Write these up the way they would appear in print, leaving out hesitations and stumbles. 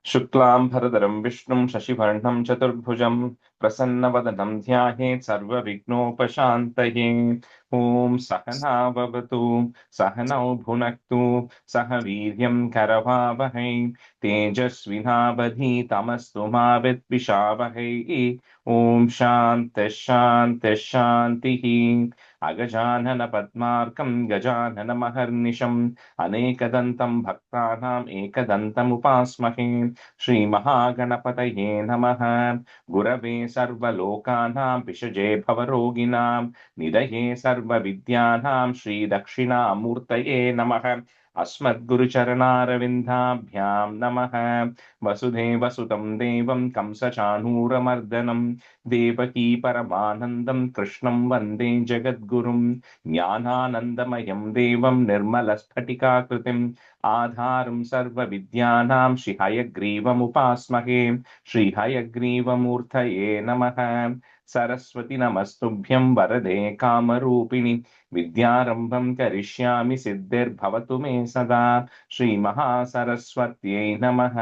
शुक्लांबरधरं विष्णुं शशिवर्णं चतुर्भुजं प्रसन्नवदनं ध्यायेत् सर्वविघ्नोपशान्तये। ॐ सहना भवतु सहनौ भुनक्तु सह वीर्यं करवावहै तेजस्विनावधीतमस्तु मा विद्विषावहै। ॐ शान्तिः शान्तिः शान्तिः। अगजानन पद्मार्कं गजाननमहर्निशम् अनेकदन्तं भक्तानाम् एकदन्तमुपास्महे। श्रीमहागणपतये नमः। गुरवे सर्वलोकानां विषजे भवरोगिणां निधये सर्वविद्यानां श्रीदक्षिणामूर्तये नमः। अस्मद्गुरुचरणारविन्दाभ्यां नमः। वसुदेवसुतं देवं कंसचाणूरमर्दनं देवकी परमानन्दं कृष्णं वन्दे जगद्गुरुं। ज्ञानानन्दमयं देवं निर्मलस्फटिकाकृतिम् आधारं सर्वविद्यानां श्रीहयग्रीवमुपास्महे। श्रीहयग्रीवमूर्तये नमः। सरस्वति नमस्तुभ्यं वरदे कामरूपिणि विद्यारम्भं करिष्यामि सिद्धिर्भवतु मे सदा। श्रीमहासरस्वत्यै नमः।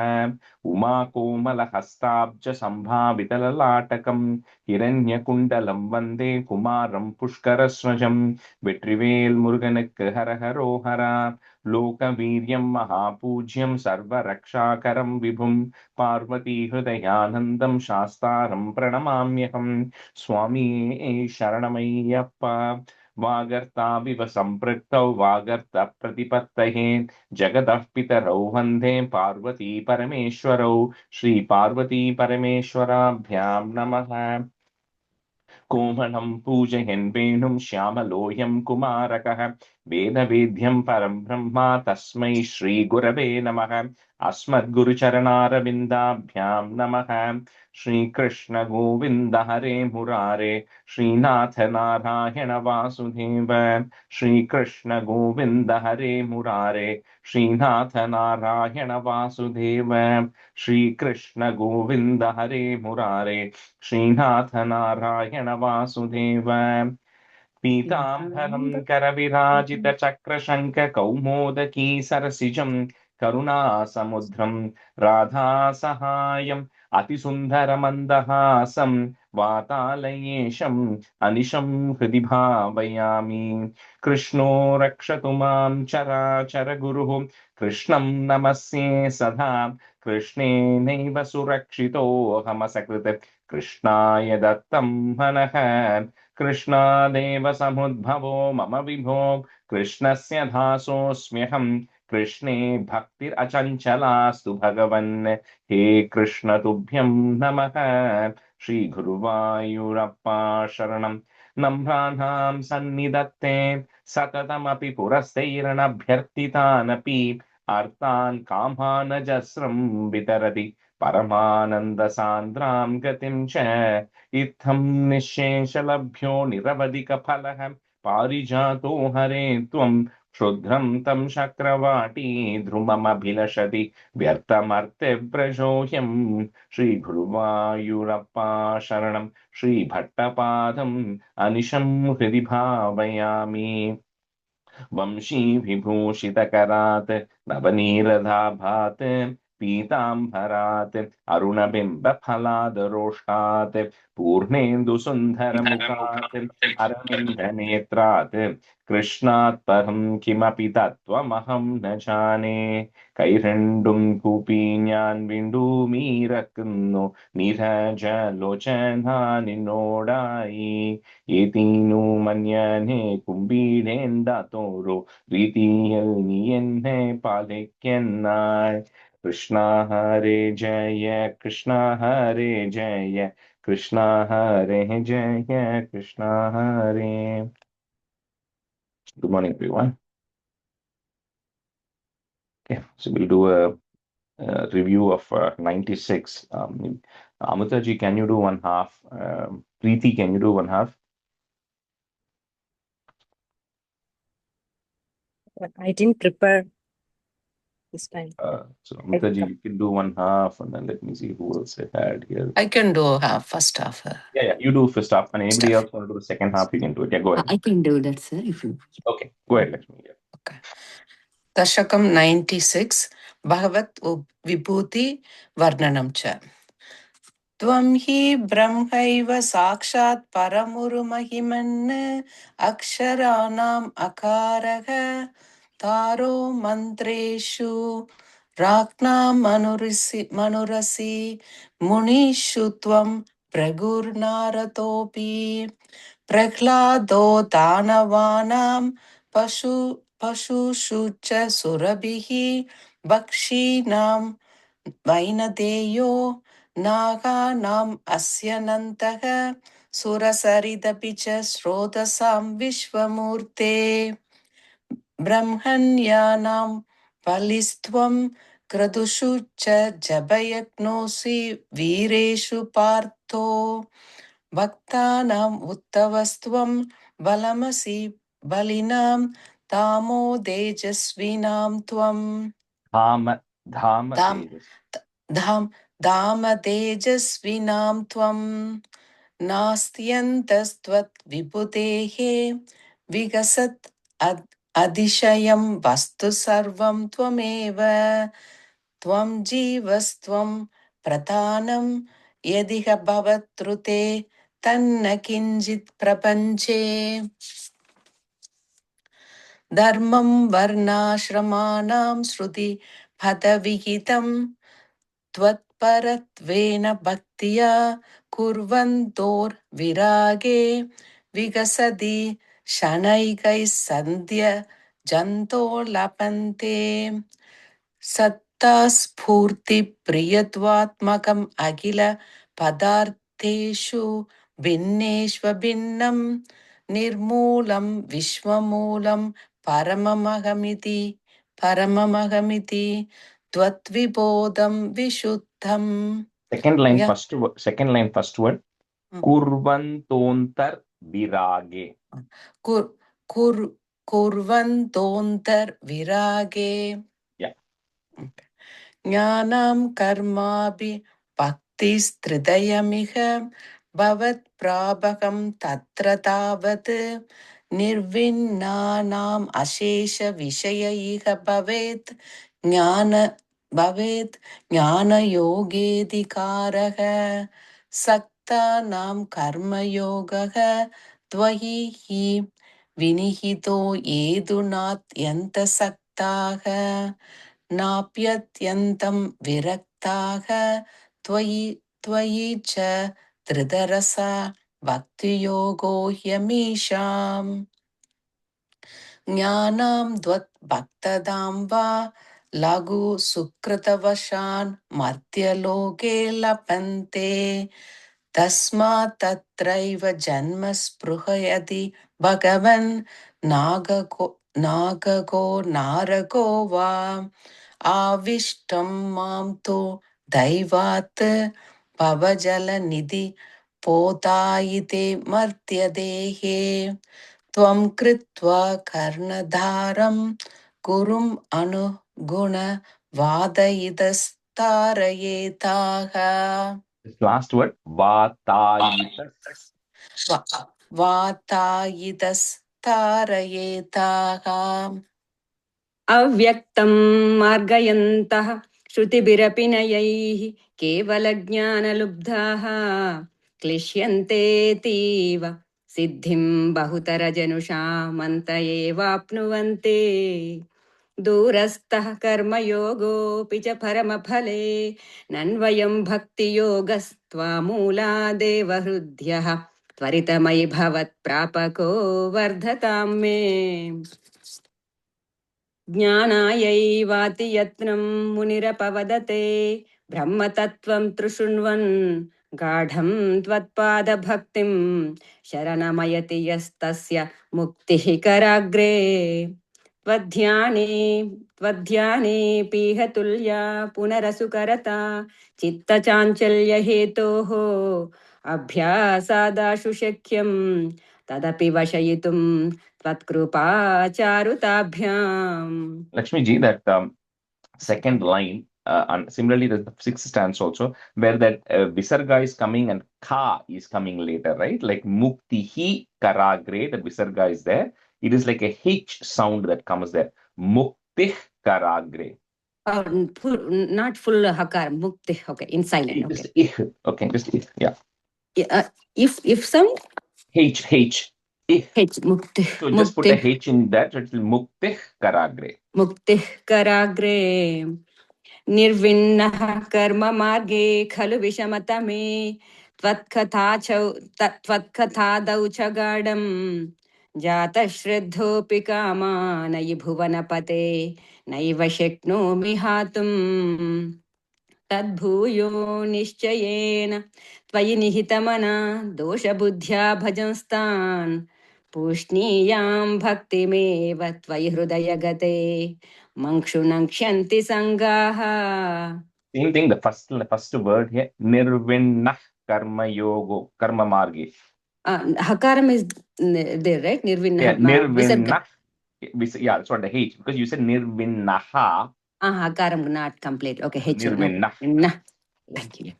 उमाकोमलहस्ताब्जसम्भावितललाटकं हिरण्यकुण्डलं वन्दे कुमारं पुष्करस्वजं। வெற்றிவேல் முருகனுக்கு ஹரஹரோஹரா. லோகவீரியம் மகாபூஜ்யம் சர்வரக்ஷாகரம் விபும் பார்வதி ஹிருதயானந்தம் சாஸ்தாரம் பிரணமாம்யகம். சுவாமியே சரணமையப்பா. वागर्ताविव सम्पृक्तौ वागर्त प्रतिपत्तये जगतः पितरौ वन्दे पार्वती परमेश्वरौ। श्रीपार्वती परमेश्वराभ्यां नमः। कोमलं पूजयन् वेणुं श्यामलोऽयं कुमारकः वेदवेद्यं परं ब्रह्म तस्मै श्रीगुरवे नमः। अस्मद्गुरुचरणारविन्दाभ्यां नमः। श्रीकृष्ण गोविन्द हरे मुरारे श्रीनाथ नारायण वासुदेव। श्रीकृष्ण गोविन्द हरे मुरारे श्रीनाथ नारायण वासुदेव। श्रीकृष्ण गोविन्द हरे मुरारे श्रीनाथ नारायण वासुदेव। पीताम्बरं करविराजितचक्रशङ्ख कौमोदकी सरसिजं करुणासमुद्रं राधासहायम् अतिसुन्दरमन्दहासं वातालयेशम् अनिशं हृदि भावयामि। कृष्णो रक्षतु मां चराचरगुरुः कृष्णं नमस्ये सदा। कृष्णेनैव सुरक्षितोऽहमसकृत् कृष्णाय दत्तं मनः। कृष्णादेव समुद्भवो मम विभो कृष्णस्य दासोऽस्म्यहम्। कृष्णे भक्तिरचञ्चलास्तु भगवन्। हे कृष्ण तुभ्यं नमः। श्रीगुरुवायूरप्पा शरणं नम्राणां सन्निधत्ते सततमपि पुरस्तैरनभ्यर्थितानपि अर्थान् कामानजस्रं वितरति परमानन्दसान्द्रां गतिं च। इत्थं निःशेषलभ्यो निरवधिकफलः पारिजातो हरे त्वं क्षुद्रं तं चक्रवाटी ध्रुवमभिलषति व्यर्थमर्त्यव्रजोऽयम्। श्रीगुरुवायूरप्पा शरणं श्रीभट्टपादम् अनिशं हृदि भावयामि। वंशीविभूषितकरात् नवनीरदाभात् पीताम्बरात् अरुणबिम्बफलादरोष्टात् पूर्णेन्दुसुन्दरमुखात् अरविन्दनेत्रात् कृष्णात् परं किमपि तत्त्वमहं न जाने। കൈരണ്ടും കൂപ്പി ഞാൻ വീണ്ടുമീറക്കുന്നു നിരജലോചന നിന്നോടായി. ഏതീനു മന്യനെ കുമ്പിടേണ്ടാത്തോരോ രീതിയിൽ നീ എന്നെ പാലിക്കുന്നായി. കൃഷ്ണ ഹരേ ജയ കൃഷ്ണ ഹരേ ജയ കൃഷ്ണ ഹരേ ജയ കൃഷ്ണ ഹരേ. Good morning, everyone. Okay, so we'll do a review of 96. Amutaji, can you do one half? Preeti, can you do one half? I didn't prepare this time. So Amutaji, you can do one half, and then let me see who else I had here. I can do half, first half. Yeah, you do first half, and anybody else want to do the second half, you can do it. Yeah, go ahead. I can do that, sir. If you Okay, go ahead, Lakshmi. Yeah. Okay. Dasakam 96, Bhagavat Vibhuti Varnanam cha. Tvam hi brahmaiva sakshat paramuru mahiman aksharanam akaraha taro mantreshu raknam manurasi munishu tvam pragurnaratopi prahlado danavanam pashushu cha surabhihi bakshinam vainadeyo नागानाम् अस्यनन्तः सुरसरिदपि च स्रोतसां विश्वमूर्ते ब्रह्मण्यानां बलिस्त्वं क्रतुषु च जभयज्ञोऽसि वीरेषु पार्थो भक्तानाम् उत्तवस्त्वं बलमसि बलिनां तामो तेजस्विनां त्वम् Dhama, Dhama धाम Tejas. धाम धाम तेजस्विनां त्वं नास्त्यन्तस्त्वत् विभुतेः विकसत् अधिशयं वस्तु सर्वं त्वमेव त्वं जीवस्त्वं प्रधानं यदिह भवत्रुते तन्न किञ्चित् प्रपञ्चे धर्मं वर्णाश्रमाणां श्रुति पदविहितं त्वत्परत्वेन भक्त्या कुर्वन्तोर्विरागे विकसति शनैकैः सन्ध्य जन्तो लपन्ते सत्ता स्फूर्तिप्रियत्वात्मकम् अखिल पदार्थेषु भिन्नेष्वभिन्नं निर्मूलं विश्वमूलं परममहमिति त्वद्विबोधं विशुद्धम् Second line, Yeah. first word. Kurvantontar virage. कुर्वन्तोऽन्तर्विरागे Yeah. ज्ञानं कर्मापि भक्तिस्त्रिदयमिह भवत्प्रापकं तत्र तावत् निर्विण्णानाम् अशेषविषय इह भवेत् ज्ञानयोगेऽधिकारः सक्तानां कर्मयोगः त्वयि हि विनिहितो येदुनात्यन्तसक्ताः नाप्यत्यन्तं विरक्ताः त्वयि च धृतरसा भक्तियोगो ह्यमीषाम् ज्ञानां द्वद्भक्तदां वा लघु सुकृतवशान् मर्त्यलोके लपन्ते तस्मात् तत्रैव जन्म स्पृहयति भगवन् नागको नारको वा आविष्टं मां तु दैवात् भवजलनिधि पोतायिते मर्त्यदेहे त्वं कृत्वा कर्णधारं गुरुम् अनुगुण वादयितस्तारयेताः This last word, Vatayitas. वातायितस्तारयेताः अव्यक्तं मार्गयन्तः श्रुतिभिरपि नयैः केवलज्ञानलुब्धाः क्लिश्यन्तेऽतीव सिद्धिं बहुतरजनुषामन्त एवाप्नुवन्ते दूरस्थः कर्मयोगोऽपि च परमफले नन्वयं भक्तियोगस्त्वामूलादेव हृद्यः त्वरितमयि भवत्प्रापको वर्धतां मे ज्ञानायैवाति यत्नं मुनिरपवदते ब्रह्मतत्त्वं तृशृण्वन् गाढं त्वत्पादभक्तिं शरणमयति यस्तस्य मुक्तिः कराग्रे त्वध्याने त्वध्यानेऽपीह तुल्या पुनरसुकरता चित्तचाञ्चल्यहेतोः अभ्यासादाशु शक्यं तदपि वशयितुं त्वत्कृपाचारुताभ्याम् Lakshmi ji, that second line, and similarly the sixth stanza also, where that visarga is coming and ka is coming later, right? Like muktihi karagre, that visarga is there. It is like a H sound that comes there. Muktih karagre. Not full hakar, mukti. Okay, in silent. Okay. Just okay, just yeah. If some H. H mukti. So just put a H in that, it will muktih karagre. Muktih karagre. निर्विन्नः कर्म मार्गे खलु विषमतमे त्वत्कथादौ च गाढम् जातः श्रद्धोऽपि कामानयि भुवनपते नैव शक्नोमि हातुम् तद्भूयो निश्चयेन त्वयि निहितमना दोषबुद्ध्या भजंस्तान् पूष्णीयां भक्तिमेव त्वयि हृदयगते मंक्षुनक्ष्यन्ति संगाः. Same thing, the first word here, nirvinnah karma yogo, karma marge. Hakaram is there, right? Nirvinnah. Yeah, nirvinnah. Yeah, that's what the H, because you said nirvinnaha. Hakaram not complete. Okay, H. Nirvinnah. Thank you.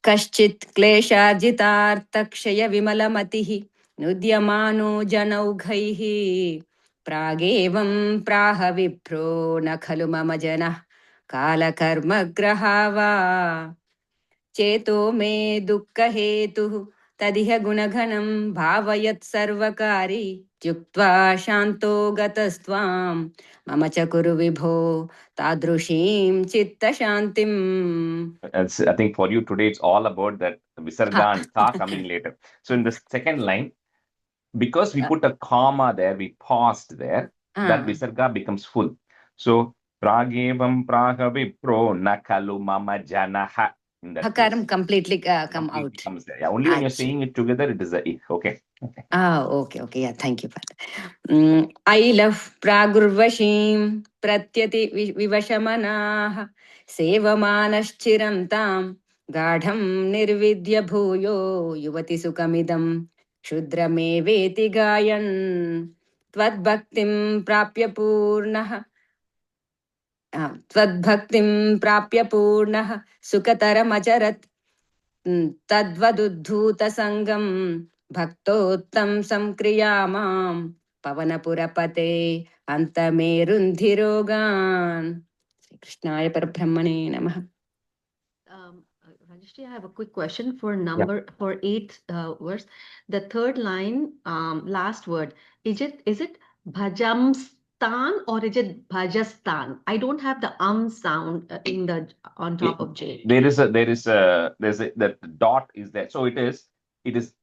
कश्चित् क्लेशार्जितार्थक्षय विमलमतिः नुद्यमानो जनौघैः प्रागेवं प्राह विप्रो न खलु मम जनः कालकर्मग्रहा वा चेतो मे दुःखहेतुः तदिह गुणघनं भावयत् सर्वकारी युक्त्वा शान्तो गतस्त्वां मम च कुरु विभो तादृशीं चित्तशान्तिम्. I think for you today, it's all about that visarga and ka coming later. So in the second line, because we put a comma there, we paused there, that visarga becomes full. So pragevam praha vipro na kalu mama janaha. Hakaram completely come out. Comes there. Yeah, only when you're saying it together, it is a I. Okay. Okay. Yeah, thank you, Father. I love pragurvashim pratyati vivashamanaah sevamanaschiram tam गाढं निर्विद्य भूयो युवति सुखमिदं क्षुद्रमेवेति गायन् त्वद्भक्तिं प्राप्य पूर्णः सुखतरमचरत् तद्वदुद्धूतसङ्गं भक्तोत्तं संक्रियामां पवनपुरपते अन्तमेरुन्धिरोगान्. श्रीकृष्णाय परब्रह्मणे नमः. Rajeshri, I have a quick question for for 8th verse. The third line, last word, is it bhajamstan or is it bhajastan? I don't have the sound in the on top of J. The dot is there. So it is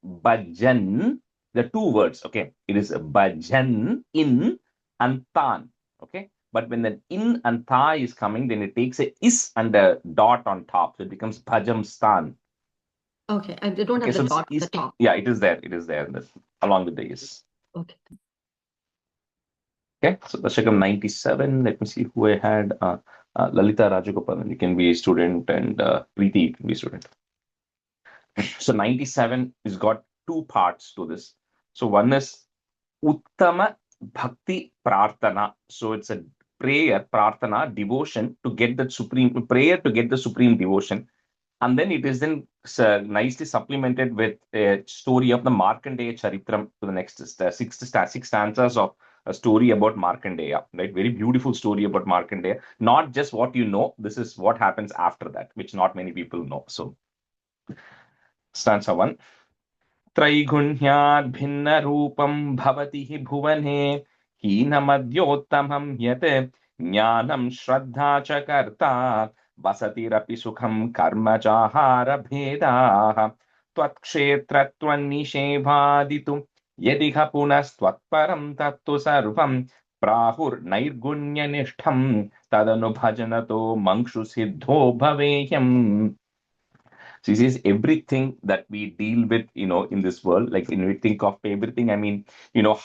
bhajan, the two words, okay? It is bhajan in and tan, okay? But when the in and tha is coming, then it takes a is and a dot on top. So it becomes bhajamstan. Okay, I don't have the dot at the top. Yeah, it is there. It is there along with the is. Okay. Okay, so Dasakam 97. Let me see who I had. Lalita Rajagopalan, you can be a student, and Preeti, you can be a student. So 97 has got two parts to this. So one is Uttama Bhakti Prarthana. So it's a prayer, prarthana, devotion to get the supreme devotion. And then it is then nicely supplemented with a story of the Markandeya Charitram to the next six stanzas of a story about Markandeya, right? Very beautiful story about Markandeya. Not just what you know, this is what happens after that, which not many people know. So, stanza 1. Traigunyad bhinna rupam bhavati hi bhuvane हीनमद्योत्तमं यत् ज्ञानं श्रद्धा च कर्ता वसतिरपि सुखं कर्म चाहार भेदाः त्वत्क्षेत्रत्वन्निषेभादितु यदिह पुनस्त्वत्परं तत्तु सर्वं प्राहुर्नैर्गुण्यनिष्ठं तदनुभजनतो मंक्षु सिद्धो भवेयम्. So he says everything that we deal with, in this world, like when we think of everything, I mean,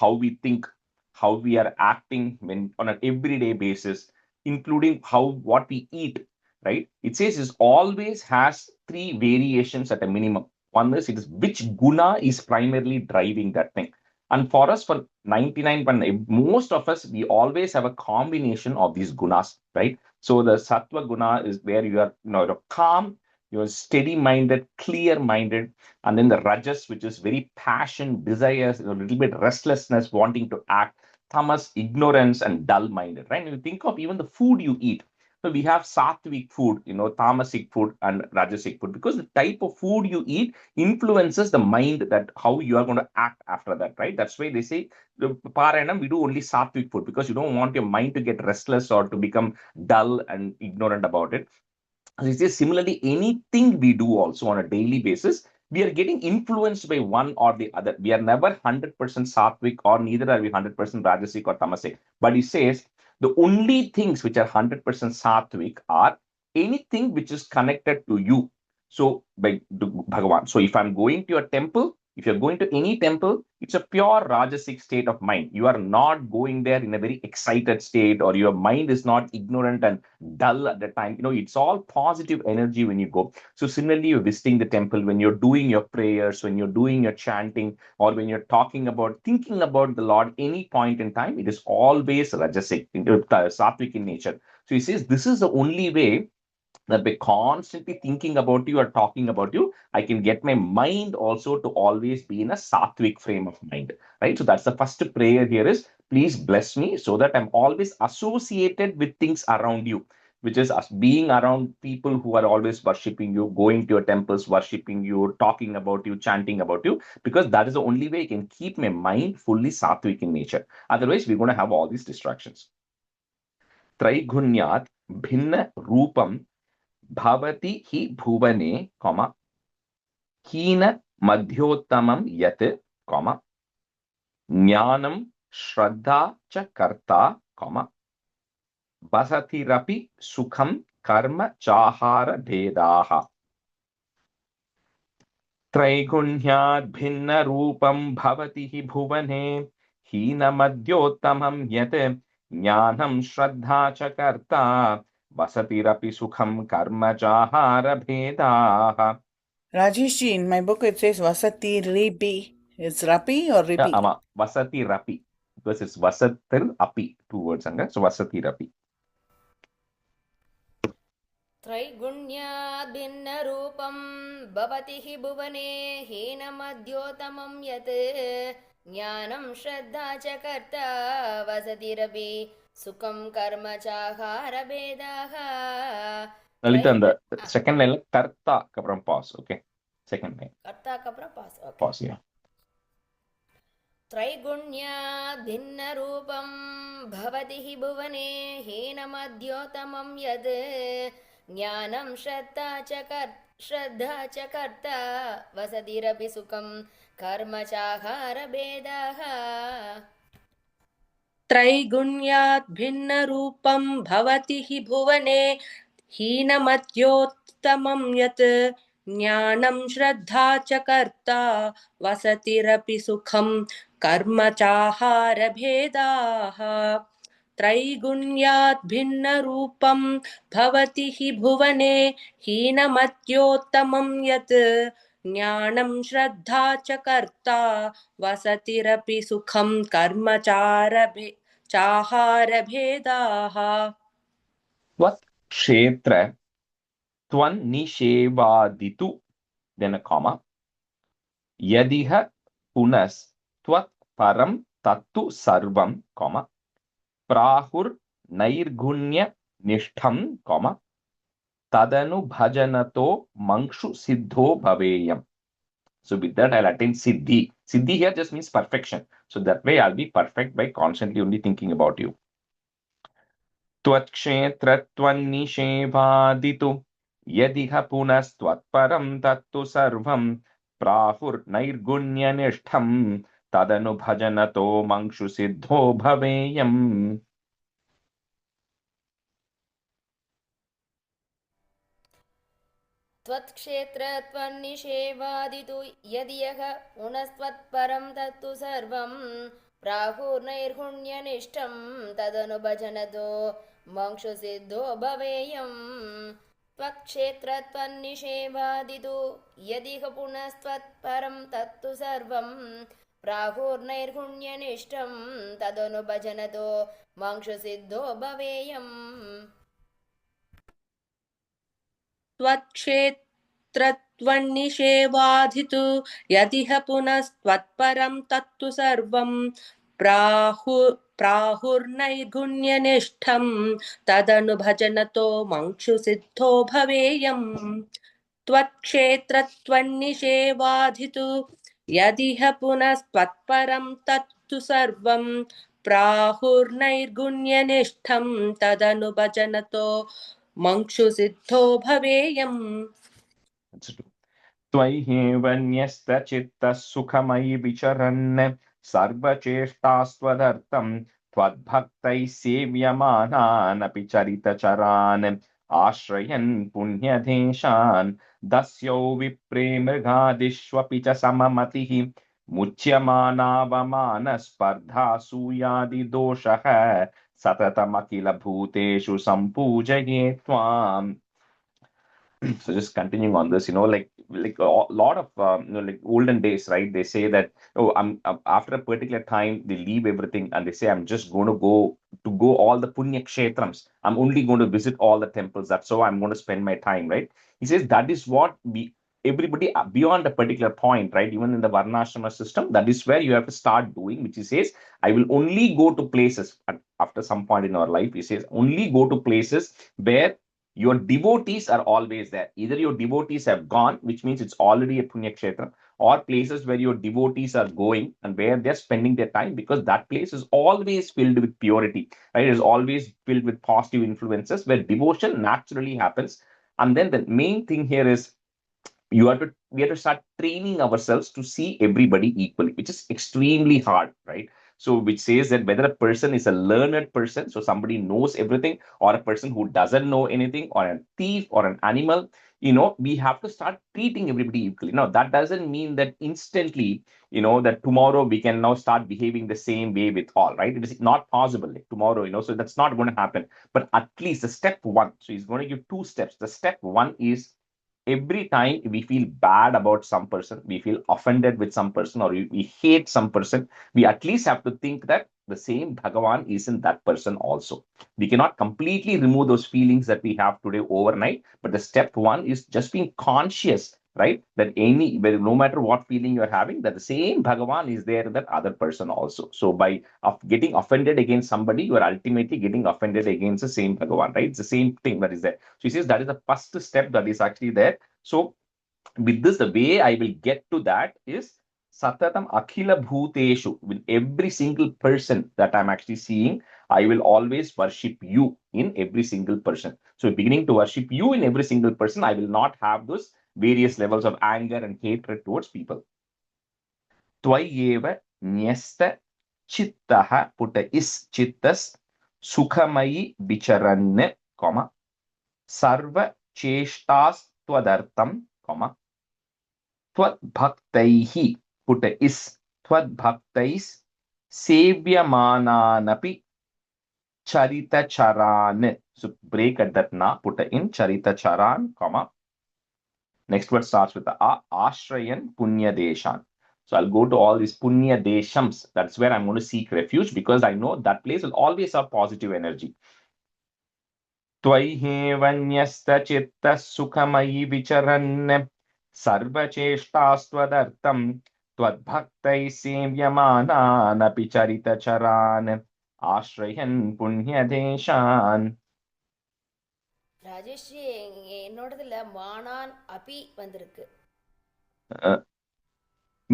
how we think, how we are acting when on an everyday basis, including what we eat, right? It says it always has three variations at a minimum. One is which guna is primarily driving that thing. And for us, for 99%, most of us, we always have a combination of these gunas, right? So the sattva guna is where you are, calm, you're steady-minded, clear-minded, and then the rajas, which is very passion, desires, a little bit restlessness, wanting to act. Tamas, ignorance, and dull-minded, right? When you think of even the food you eat, So we have sattvic food, tamasic food and rajasic food, because the type of food you eat influences the mind, that how you are going to act after that, right? That's why they say the Parayanam, we do only sattvic food, because you don't want your mind to get restless or to become dull and ignorant about it. It is similarly, anything we do also on a daily basis, we are getting influenced by one or the other. We are never 100% sattvic, or neither are we 100% rajasic or tamasic. But he says the only things which are 100% sattvic are anything which is connected to you. So, by Bhagavan. So, if I'm going to a temple, if you're going to any temple, it's a pure rajasic state of mind. You are not going there in a very excited state, or your mind is not ignorant and dull at the time. It's all positive energy when you go. So similarly, you're visiting the temple, when you're doing your prayers, when you're doing your chanting, or when you're thinking about the Lord, any point in time, it is always rajasic, sattvic in nature. So he says this is the only way, that by constantly thinking about you or talking about you, I can get my mind also to always be in a sattvic frame of mind, right? So that's the first prayer here is, please bless me so that I'm always associated with things around you, which is us being around people who are always worshiping you, going to your temples, worshiping you, talking about you, chanting about you, because that is the only way I can keep my mind fully sattvic in nature. Otherwise, we're going to have all these distractions. Traigunyat bhinna roopam bhavati hi bhuvane, hina madhyottamam yat, jnanam shraddha cha karta, basatirapi sukham karma chahara bhedaha. Traigunyad bhinna roopam bhavati hi bhuvane, hina madhyottamam yat, jnanam shraddha cha karta, basatirapi sukham karma chahara bhedaha. Rajesh ji, in my book it says Vasati Ripi. It's Rapi or Ripi? Ama Vasati Rapi, because it's Vasatil Api, 2 words anga. So Vasati Rapi. त्रैगुण्याद्भिन्नरूपं भवति हि भुवने हीनमद्योतमं यत् ज्ञानं श्रद्धा च कर्ता वसतिरपि सुखं कर्म चाहारभेदाः. Lalita, and the second line, Karta kapram pause. Okay. Second line. कर्ता कपरा पास. Okay. Pause, yeah. त्रैगुण्याद् भिन्नरूपं भवति हि भुवने हीनमद्योतमं यद् ज्ञानं श्रद्धा च कर्ता वसतिरपि सुखं कर्म चाहारभेदाः. त्रैगुण्यात् भिन्नरूपं भवति हि भुवने हीनमद्योत्तमं यत् ज्ञानं श्रद्धा च कर्ता वसतिरपि सुखं कर्म चाहारभेदाः. त्रैगुण्यात् भिन्नरूपं भवति हि भुवने हीनमद्योत्तमं यत् ज्ञानं श्रद्धा च कर्ता वसतिरपि सुखं कर्म चाहारभेदाः. Tvat kshetra tvan nishevaditu, then a comma. Yadiha punas tvat param tattu sarvam, prahur nairgunya nishtham, tadanu bhajanato mankshu siddho bhaveyam. So with that, I'll attain siddhi. Siddhi here just means perfection. So that way I'll be perfect by constantly only thinking about you. Tvakshetratvanishevaditu yadiha punastvatparam tattu sarvam prahur nairgunyanishtham tadanu bhajanato mankshu siddho bhaveyam. त्वत्क्षेत्रत्वन्निषेवादितु यदि यः पुनस्त्वत्परं तत्तु सर्वं प्राहुर्नैर्गुण्यनिष्ठं तदनुभजनतो मोक्षसिद्धो भवेयम्. त्वत्क्षेत्रत्वन्निषेवादितु यदि यः पुनस्त्वत्परं तत्तु सर्वं प्राहुर्नैर्गुण्यनिष्ठं तदनुभजनतो मोक्षसिद्धो भवेयम्. त्वत्क्षेत्रत्वन्निषेवाधितु यदिह पुनस्त्वत्परं तत्तु सर्वं प्राहुर्नैर्गुण्यनिष्ठं तदनुभजनतो मंक्षुसिद्धो भवेयम् त्वत्क्षेत्रत्वन्निषेवाधितु यदिह पुनस्त्वत्परं तत्तु सर्वं प्राहुर्नैर्गुण्यनिष्ठं तदनुभजनतो मंक्षुसिद्धो भवेयम् त्वय्येव न्यस्तचित्तः सुखमयि विचरन् सर्वचेष्टास्त्वदर्थं त्वद्भक्तैः सेव्यमानानपि चरितचरान् आश्रयन् पुण्यदेशान् दस्यौ विप्रेमृगादिष्वपि च सममतिः मुच्यमानावमानस्पर्धासूयादिदोषः सततमखिलभूतेषु सम्पूजये त्वाम्. So just continuing on this, like a lot of like olden days, right? They say that, oh, I'm after a particular time they leave everything and they say, I'm just going to go all the punya kshetrams. I'm only going to visit all the temples. That's how I'm going to spend my time, right? He says that is what we everybody beyond a particular point, right? Even in the varnashrama system, that is where you have to start doing, which he says, I will only go to places after some point in our life. He says, only go to places where your devotees are always there. Either your devotees have gone, which means it's already a punya kshetra, or places where your devotees are going and where they're spending their time, because that place is always filled with purity, right? It is always filled with positive influences where devotion naturally happens. And then the main thing here is we have to start training ourselves to see everybody equally, which is extremely hard, right? So which says that whether a person is a learned person, so somebody knows everything, or a person who doesn't know anything, or a thief or an animal, we have to start treating everybody equally. Now that doesn't mean that instantly, that tomorrow we can now start behaving the same way with all, right? It is not possible, like tomorrow, so that's not going to happen. But at least the step one, so he's going to give two steps. The step one is, every time we feel bad about some person, we feel offended with some person, or we hate some person, we at least have to think that the same Bhagavan is in that person also. We cannot completely remove those feelings that we have today overnight, but the step one is just being conscious, right? That no matter what feeling you're having, that the same Bhagavan is there in that other person also. So by getting offended against somebody, you are ultimately getting offended against the same Bhagavan, right? It's the same thing that is there. So he says that is the first step that is actually there. So with this, the way I will get to that is Satatam Akhila Bhuteshu. With every single person that I'm actually seeing, I will always worship you in every single person. So beginning to worship you in every single person, I will not have those various levels of anger and hatred towards people. Tvaiyeva Nyasta Chittaha, put a is chittas Sukhamayi Bicharanne, Sarva Cheshtas Twadartam, Twadbhaktaihi, put a is Twadbhaktais Sevyamanaanapi Charita Charan. So break at that na, put a in Charita Charan, Next word starts with the Ashrayan Punya Deshan. So I'll go to all these Punya Deshams. That's where I'm going to seek refuge, because I know that place will always have positive energy. Tvaihyevanyasta Sukhamayi Vicharan Sarvacheshtastvadaartam Twadbhaktai Sevyamanaanapi Charita Charan Ashrayan Punya Deshan. Rajeshree, என்னோடதுல மானான் அபி வந்திருக்கு.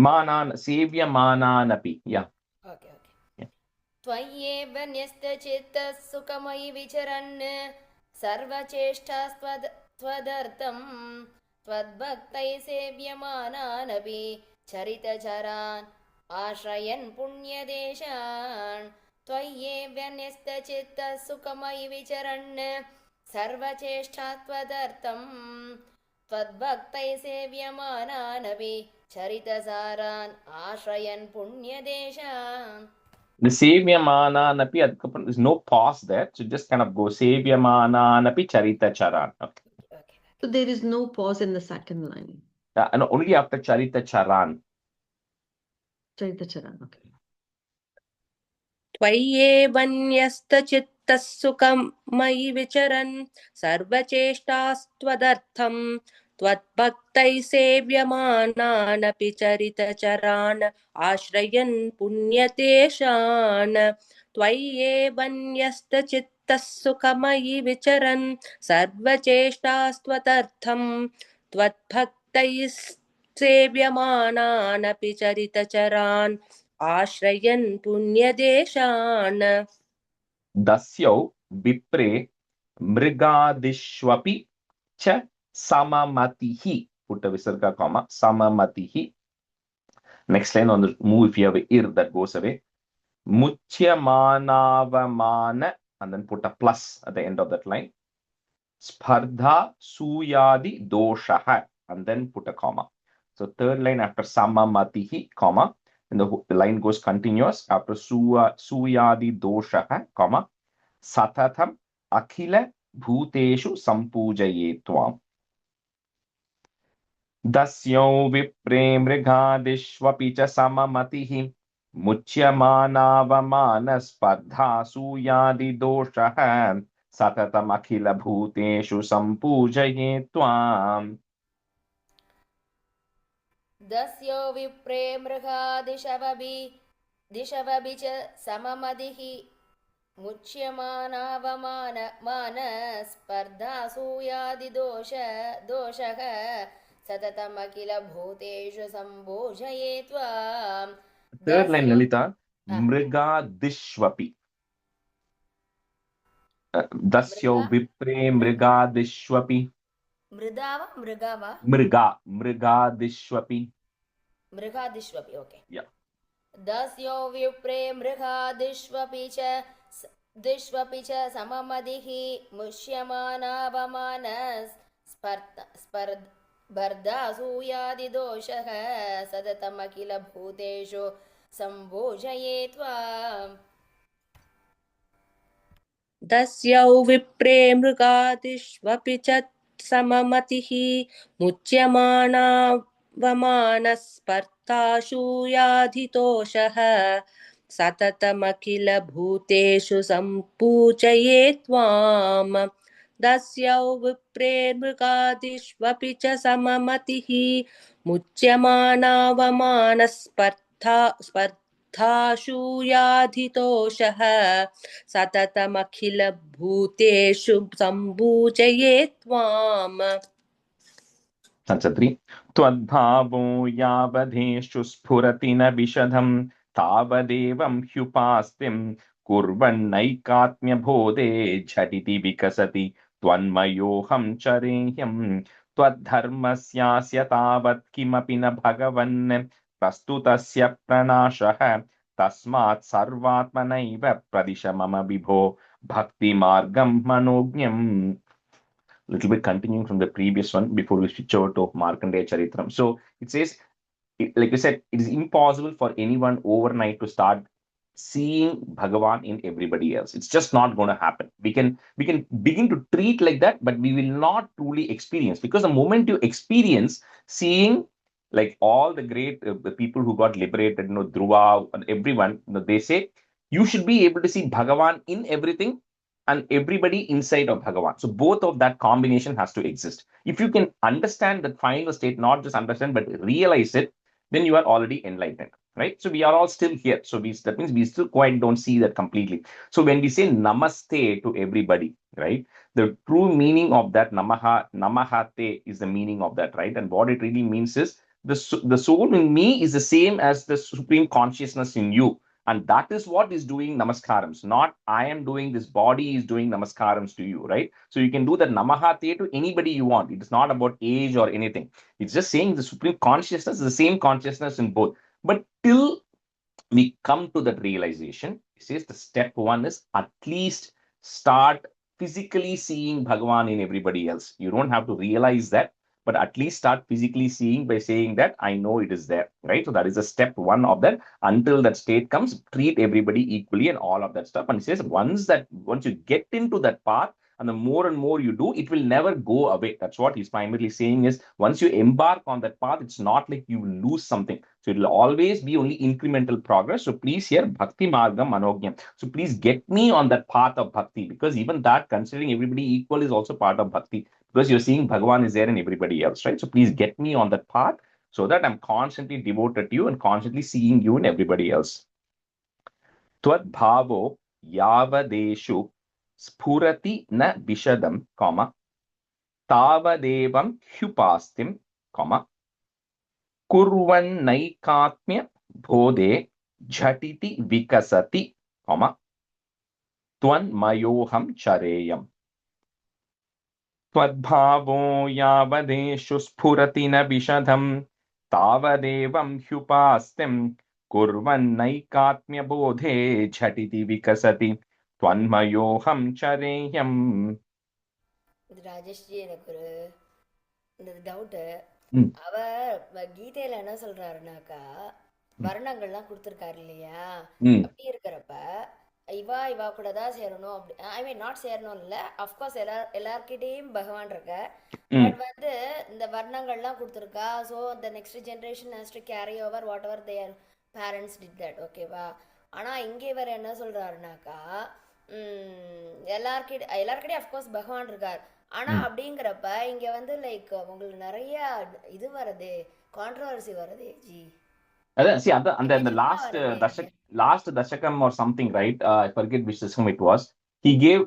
Manan, Sevyamanaanapi. Yeah. Okay okay. त्वय्येव न्यस्तचित्तः सुखमयि विचरन् सर्वचेष्टास्त्वदर्थं त्वद्भक्तैः सेव्यमानानपि चरितचरान् आश्रयन् पुण्यदेशान्. त्वय्येव न्यस्तचित्तः सुखमयि विचरन् सर्वचेष्टास्त्वदर्थं त्वद्भक्तैः सेव्यमानानपि चरितसारान् आश्रयन् पुण्यदेशान्. The Sevyamanaanapi, there's no pause there. So just kind of go Sevyamanaanapi Charita Charan. Okay. So there is no pause in the second line. And only after Charita Charan. Charita Charan, okay. त्वय्येवन्यस्तचित्तः सुखमयि विचरन् सर्वचेष्टास्त्वदर्थं त्वद्भक्तैः सेव्यमानानपि चरितचरान् आश्रयन् पुण्यतेशान् त्वय्येवन्यस्तचित्तः सुखमयि विचरन् सर्वचेष्टास्त्वदर्थम् त्वद्भक्तैः सेव्यमानानपि चरितचरान् आश्रयन् पुण्यदेशान् दस्यौ विप्रे मृगादिष्वपि च सममतिः. Put a visarga comma. Samamatihi. Next line on the move, if you have a ir, that goes away. Muchyamanavamana, and then put a plus at the end of that line. Spardha suyadi doshaha, and then put a comma. So third line after samamatihi, comma, and the line goes continuous after suyadi doshaha, comma, satatham akhila bhuteshu sampujaye tvam. Dasyo vipre mrigadishvapi cha samamatihi muchyamanaavamana spardha suyadi doshaha satatam akhila bhuteshu sampujaye tvam. दस्यो विप्रे मृगादिशवभि च सममदिः मुच्यमानावमान स्पर्धासूयादिदोषः सततमखिलभूतेषु सम्भोजये त्वाम्. Third line, दस्यो Lalita. Mrigadishvapi. Dasyo vipre mrigadishvapi. मृदा वा मृगा वा Mrigadishvapi. मृगादिष्वपि. Okay. Yeah. दस्यो विप्रे मृगादिष्वपि च सममदिः मुष्यमानावमान स्पर्धासूयादिदोषः सततमखिलभूतेषु सम्भोजये त्वाम्. दस्यौ विप्रे मृगादिष्वपि च सममतिः मुच्यमानावमानस्पर्धाशूयाधितोषः सततमखिलभूतेषु सम्पूजये त्वाम्. दस्यौ विप्रे मृगादिष्वपि च सममतिः मुच्यमानावमानस्पर्धाशूयाधितोषः सततमखिलभूतेषु सम्पूजये त्वाम्. Sanchatri. Twadbhavo yavadeshu spurati na vishadham tavadevam hyupastim kurvannaikatmya bodhe jhatiti vikasati tvanmayoham charehyam twadharmasyasya tavat kimapi na bhagavan prastutasya pranashaha tasmat sarvatmanaiva pradisha mama vibho bhakti margam manognyam. Little bit continuing from the previous one before we switch over to Markandeya Charitram. So it says, like I said, it is impossible for anyone overnight to start seeing Bhagavan in everybody else. It's just not going to happen. We can begin to treat like that, but we will not truly experience, because the moment you experience seeing, like all the great the people who got liberated, Dhruva and everyone, they say you should be able to see Bhagavan in everything and everybody inside of Bhagavan. So both of that combination has to exist. If you can understand that final state, not just understand, but realize it, then you are already enlightened, right? So we are all still here. So that means we still quite don't see that completely. So when we say namaste to everybody, right? The true meaning of that namahate is the meaning of that, right? And what it really means is the soul in me is the same as the supreme consciousness in you. And that is what is doing namaskarams, not I am doing, this body is doing namaskarams to you, right? So you can do that namahate to anybody you want. It is not about age or anything. It's just saying the supreme consciousness is the same consciousness in both. But till we come to that realization, it says the step one is at least start physically seeing Bhagavan in everybody else. You don't have to realize that, but at least start physically seeing by saying that I know it is there, right? So that is a step one of that. Until that state comes, treat everybody equally and all of that stuff. And it says once you get into that path, and the more and more you do, it will never go away. That's what he's primarily saying is, once you embark on that path, it's not like you will lose something. So it will always be only incremental progress. So please here, Bhakti Margam Manognyam. So please get me on that path of Bhakti, because even that, considering everybody equal, is also part of Bhakti, because you're seeing Bhagavan is there in everybody else, right? So please get me on that path so that I'm constantly devoted to you and constantly seeing you in everybody else. Tvad bhavo yavadeshu spurati na vishadam, comma, tavadevam hyupastim, comma, kurvan naikatmya bhode jhatiti vikasati, comma, tvan mayoham chareyam. Twadbhavo yavadeshu spurati na vishadam tavadevam hyupastim kurvan naikatmya bodhe jhatiti vikasati tvanmayoham chareyam. ராஜேஷ்ஜி எனக்கு ஒரு இந்த doubt. ம். அவர் கீதையில என்ன சொல்றாருனாக்கா, வர்ணங்கள்லாம் கொடுத்துருக்காரு இல்லையா? ம். அப்படி இருக்கிறப்ப இவா கூட தான் சேரணும் அப்படி, ஐ மீன் நாட் சேரணும் இல்லை, அஃப்கோர்ஸ் எல்லார்கிட்டையும் பகவான் இருக்க, ம். பட் வந்து இந்த வர்ணங்கள்லாம் கொடுத்துருக்கா. So the next generation has to carry over what ever their parents did that, ஓகேவா? ஆனால் இங்கே இவர் என்ன சொல்றாருனாக்கா, எல்லார்கிட்டையும் அஃப்கோர்ஸ் பகவான் இருக்கார். ஆனா அப்படிங்கிறப்ப இங்க வந்து லைக் உங்களுக்கு நிறைய இது வருது, கான்ட்ரோவர்சி வருது ஜி. See, and the சும்மா last வருது. last Dashakam or something, right? I forget which Dashakam it was. He gave,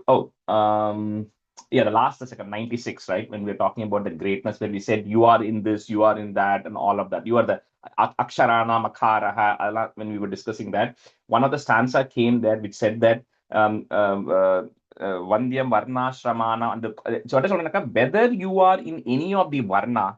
yeah, the last Dashakam, 96, right? When we were talking about the greatness, where we said, you are in this, you are in that, and all of that. You are the Aksharana, Makaraha, when we were discussing that. One of the stanza came there which said that, Vandyam Varna Ashramana, and so what is it? Whether you are in any of the Varna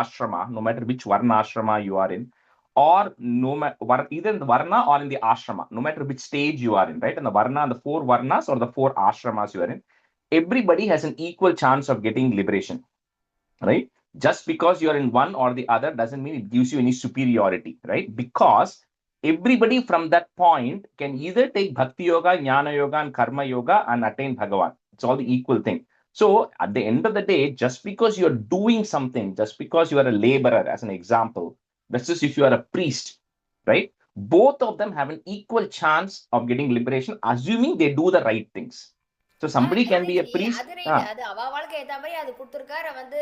Ashrama, no matter which Varna Ashrama you are in, or no matter either in the Varna or in the Ashrama, no matter which stage you are in, right? And the Varna, the 4 Varnas or the 4 Ashramas you are in, everybody has an equal chance of getting liberation, right? Just because you are in one or the other doesn't mean it gives you any superiority, right? Because everybody from that point can either take Bhakti Yoga, Jnana Yoga, and Karma Yoga and attain Bhagavan. It's all the equal thing. So at the end of the day, just because you're doing something, just because you are a laborer, as an example, that's just if you are a priest, right? Both of them have an equal chance of getting liberation, assuming they do the right things. So somebody can be a priest. அது right, அது அவ வாழ்க்கை ஏத்த மாதிரி அது கொடுத்துருக்காரு. வந்து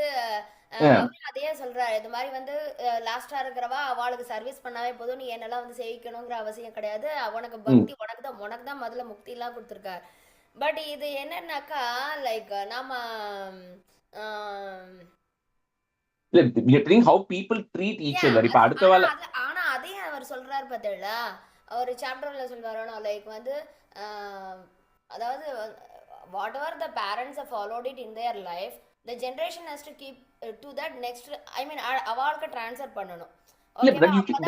அவரும் அதையே சொல்றாரு, இது மாதிரி வந்து லாஸ்டா இருக்கிறவா அவளுக்கு சர்வீஸ் பண்ணாவே போதும், நீ என்னெல்லாம் வந்து சேவிக்கணுங்கிற அவசியம் கிடையாது, உனக்கு பக்தி உனக்கு தான் முதல்ல முக்தி எல்லாம் கொடுத்துருக்காரு. பட் இது என்னன்னாக்கா லைக் நாம how people treat each other. இப்ப அடுத்த வேலை ஆனா அதையும் அவர் சொல்றாரு பார்த்தீங்களா, ஒரு சாப்டர்ல சொல்றாரு லைக் வந்து அதாவது what ever the parents have followed it in their life, the generation has to keep to that next, I mean அவளுக்கு ட்ரான்ஸ்ஃபர் பண்ணணும்.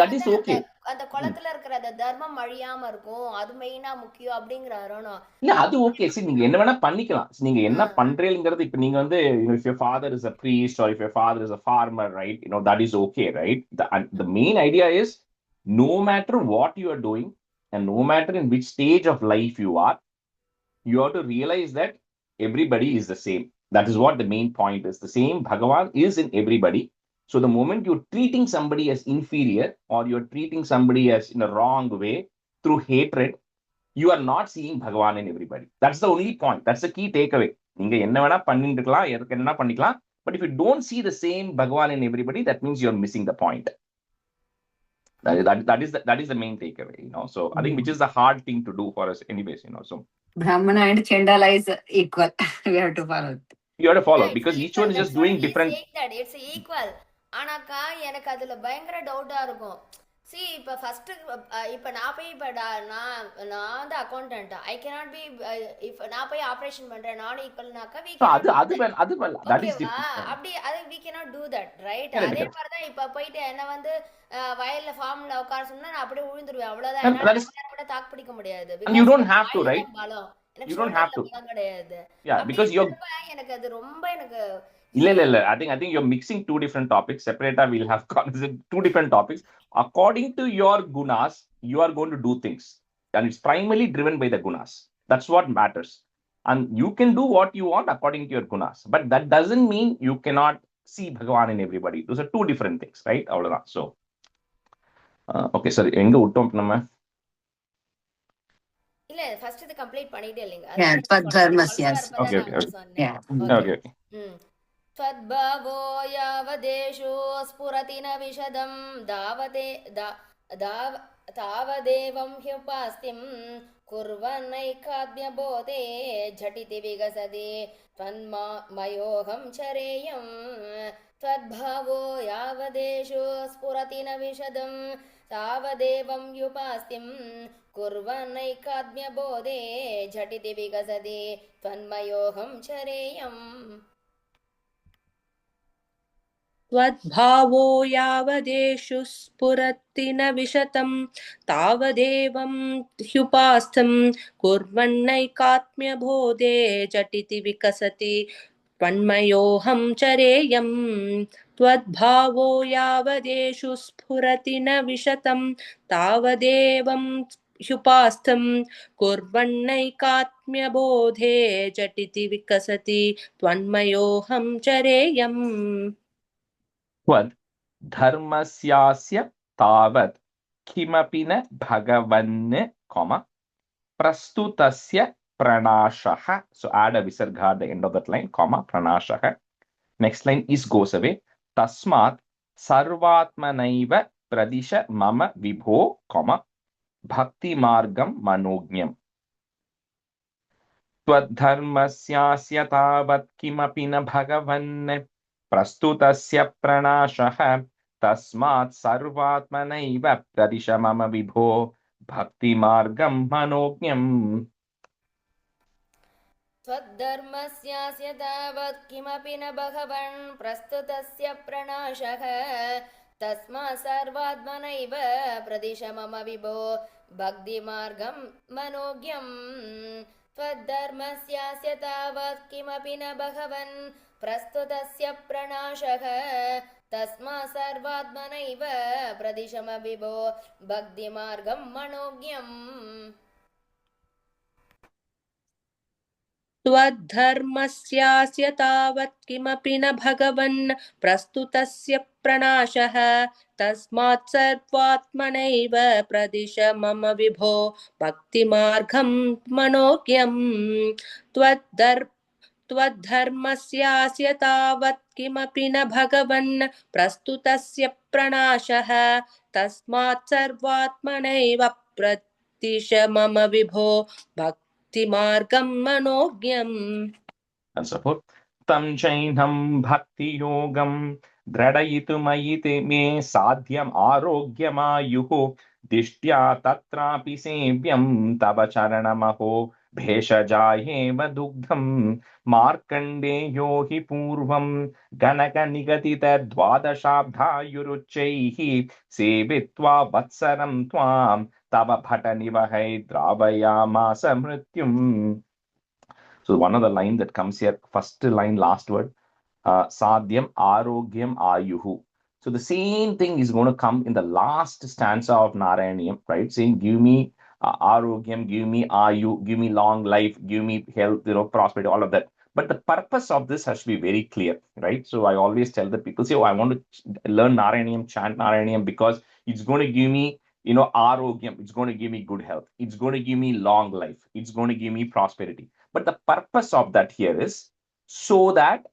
that is okay. அந்த குளத்துல இருக்கிற அந்த தர்மம் அழியாம இருக்கும், அது மெயினா முக்கியம் அப்படிங்கறாரோ. இல்ல அது ஓகே. சரி, நீங்க என்ன வேணா பண்ணிக்கலாம். நீங்க என்ன பண்றீங்கிறது, இப்ப நீங்க வந்து if your father is a priest or if your father is a farmer, right, that is okay, right? The main idea is, no matter what you are doing and no matter in which stage of life you are, you have to realize that everybody is the same. That is what the main point is. The same Bhagavan is in everybody. So the moment you're treating somebody as inferior or you're treating somebody as in a wrong way through hatred, you are not seeing Bhagavan in everybody. That's the only point. That's the key takeaway. நீங்க என்ன வேணா பண்ணிட்டு இருக்கலாம், எதுக்கு என்ன பண்ணிக்கலாம், but if you don't see the same Bhagavan in everybody, that means you're missing the point. That is the main takeaway, So I think which is the hard thing to do for us anyways, So Brahmana and Chandala is equal. We have to follow. You have to follow, because each one is just doing different. It's equal. ஆனாக்கா எனக்கு அதுல பயங்கர டவுட்டா இருக்கும். See, இப்ப first இப்ப நான் போய் இப்ப நான் வந்து accountant, I cannot be if நான் போய் ஆபரேஷன் பண்றேன், நானும் ஈக்குவல்னாக்கா அப்படி அது we cannot do that, right? அதே மாதிரி தான் இப்ப போயிட்டு என்ன வந்து வயல்ல ஃபார்ம்ல உட்கார சொன்னா நான் அப்படியே விழுந்துருவேன், அவ்வளவுதான். என்னால கூட தாக்கு பிடிக்க முடியாது. You don't have to, right? You don't have to. கிடையாது. Yeah, because எனக்கு அது ரொம்ப எனக்கு இல்ல. I think you're mixing 2 different topics. Separata, we'll have 2 different topics. According to your gunas, you are going to do things, and it's primarily driven by the gunas. That's what matters. And you can do what you want according to your gunas. But that doesn't mean you cannot see Bhagavan in everybody. Those are two different things, right? So, okay, sorry. எங்க விட்டோம் நம்ம? இல்ல first இது complete பண்ணிட்டே இல்லைங்க. Yeah, அதுதான் Tvad Dharmasya. Okay, நான் okay, சொன்னேன். Yeah. okay. त्वद्भावो यावदेषु स्फुरति न विशदं तावदेवं ह्युपास्तिं कुर्वन्नैकात्म्यबोधे झटिति विकसति त्वन्मयोऽहं चरेयं त्वद्भावो यावदेषु स्फुरति न विशदं तावदेवं ह्युपास्तिं कुर्वन्नैकात्म्यबोधे झटिति विकसति त्वन्मयोऽहं चरेयम् त्वद्भावो यावदेषु स्फुरति न विशतं तावदेवं ह्युपास्थं कुर्वन्नैकात्म्यबोधे झटिति विकसति त्वन्मयोऽहं चरेयं त्वद्भावो यावदेषु स्फुरति न विशतं तावदेवं ह्युपास्थं कुर्वन्नैकात्म्यबोधे झटिति विकसति त्वन्मयोऽहं चरेयम् त्वद् धर्मस्यास्य तावत् किमपि न भगवन्, प्रस्तुतस्य pranashah. So add a visarga at the end of that line, pranashah. Next line is goes away. Tasmat sarvatmanaiva pradisha mama vibho, bhakti margam manognyam. त्वद्धर्मस्यास्य तावत् किमपि न भगवन् प्रस्तुतस्य प्रणाशः तस्मात् सर्वात्मनैव प्रदिश मम विभो भक्तिमार्गं मनोज्ञम् त्वद्धर्मस्यास्य तावत् किमपि न भगवन् प्रस्तुतस्य प्रणाशः तस्मात् सर्वात्मनैव प्रदिश मम विभो भक्तिमार्गं मनोज्ञम् त्वद्धर्मस्यास्य तावत् किमपि न भगवन् प्रस्तुतस्य प्रणाशः तस्मात् सर्वात्मनैव प्रदिश मम विभो भक्तिमार्गं मनोज्ञम् त्वद्धर्मस्यास्य तावत् किमपि न भगवन् प्रस्तुतस्य प्रणाशः तस्मात् सर्वात्मनैव प्रदिश मम विभो भक्तिमार्गं मनोज्ञम् त्वद्धर्मस्यास्य तावत् किमपि न भगवन् प्रस्तुतस्य प्रणाशः तस्मात् सर्वात्मनैव प्रदिश मम विभो भक्तिमार्गं मनोज्ञम्. And so forth. Tam chainam bhakti yogam dradayitumayite me sadhyam arogyamaयुः dishtya tatrapi sevyam tava charanamaho भेषजायेव दुग्धं मार्कण्डेयो हि पूर्वं गणकनिगदितद्वादशाब्दायुरुच्चैः सेवित्वा वत्सरं त्वां तव भटनिवहै द्रावयामास मृत्युम्. So one of the line that comes here, first line, last word, sadhyam arogyam ayuhu. So the same thing is going to come in the last stanza of Narayaniyam, right? Saying, give me arogyam, give me ayu, give me long life, give me health, prosperity, all of that. But the purpose of this has to be very clear, right? So I always tell the people, say, oh, I want to learn Narayaniyam, chant Narayaniyam because it's going to give me, arogyam, it's going to give me good health, it's going to give me long life, it's going to give me prosperity. But the purpose of that here is so that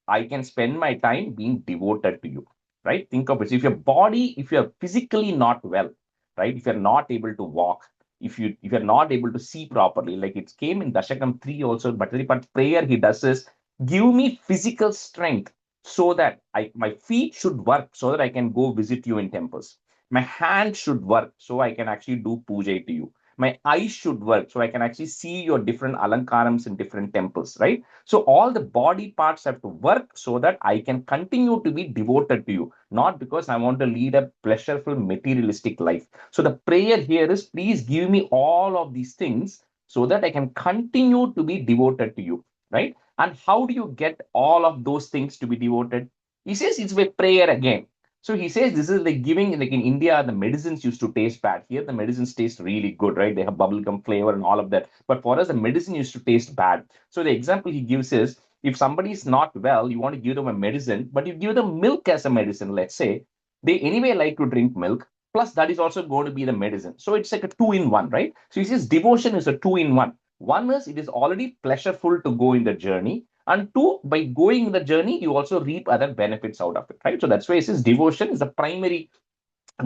I can spend my time being devoted to you, right? Think of it. If your body, if you're physically not well, right? If you're not able to walk, if you're not able to see properly, like it came in Dasakam 3 also, but prayer he does is, give me physical strength so that my feet should work so that I can go visit you in temples. My hand should work so I can actually do puja to you. My eyes should work so I can actually see your different alankarams in different temples, right? So all the body parts have to work so that I can continue to be devoted to you, not because I want to lead a pleasureful materialistic life. So the prayer here is, please give me all of these things so that I can continue to be devoted to you, right? And how do you get all of those things to be devoted? He says it's by prayer again. So he says this is like giving, like in India, the medicines used to taste bad. Here, the medicines taste really good, right? They have bubblegum flavor and all of that. But for us, the medicine used to taste bad. So the example he gives is, if somebody is not well, you want to give them a medicine, but you give them milk as a medicine, let's say, they anyway like to drink milk. Plus, that is also going to be the medicine. So it's like a two in one, right? So he says devotion is a two in one. One is it is already pleasureful to go in the journey. And two, by going in the journey, you also reap other benefits out of it, right? So that's why he says devotion is the primary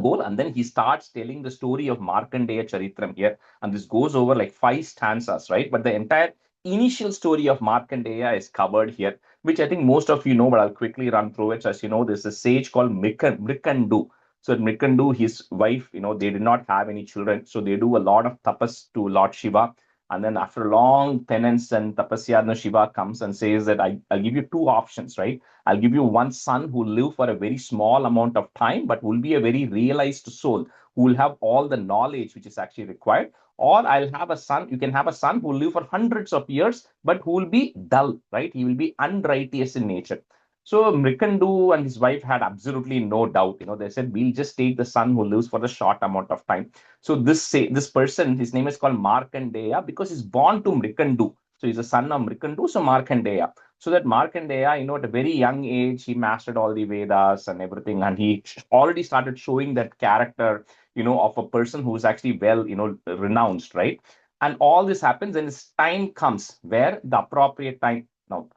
goal. And then he starts telling the story of Markandeya Charitram here. And this goes over like 5 stanzas, right? But the entire initial story of Markandeya is covered here, which I think most of you know, but I'll quickly run through it. So as you know, there's a sage called Mrikandu. So Mrikandu, his wife, they did not have any children. So they do a lot of tapas to Lord Shiva. And then after long penance and tapasya, Shiva comes and says that I'll give you two options, right? I'll give you one son who will live for a very small amount of time, but will be a very realized soul who will have all the knowledge which is actually required. Or I'll have a son, you can have a son who will live for hundreds of years, but who will be dull, right? He will be unrighteous in nature. So Mrikandu and his wife had absolutely no doubt. They said, we'll just take the son who lives for a short amount of time. So this person, his name is called Markandeya because he's born to Mrikandu. So he's a son of Mrikandu, so Markandeya. So that Markandeya, at a very young age, he mastered all the Vedas and everything. And he already started showing that character, of a person who's actually well, renounced, right? And all this happens and his time comes where the appropriate time. Now,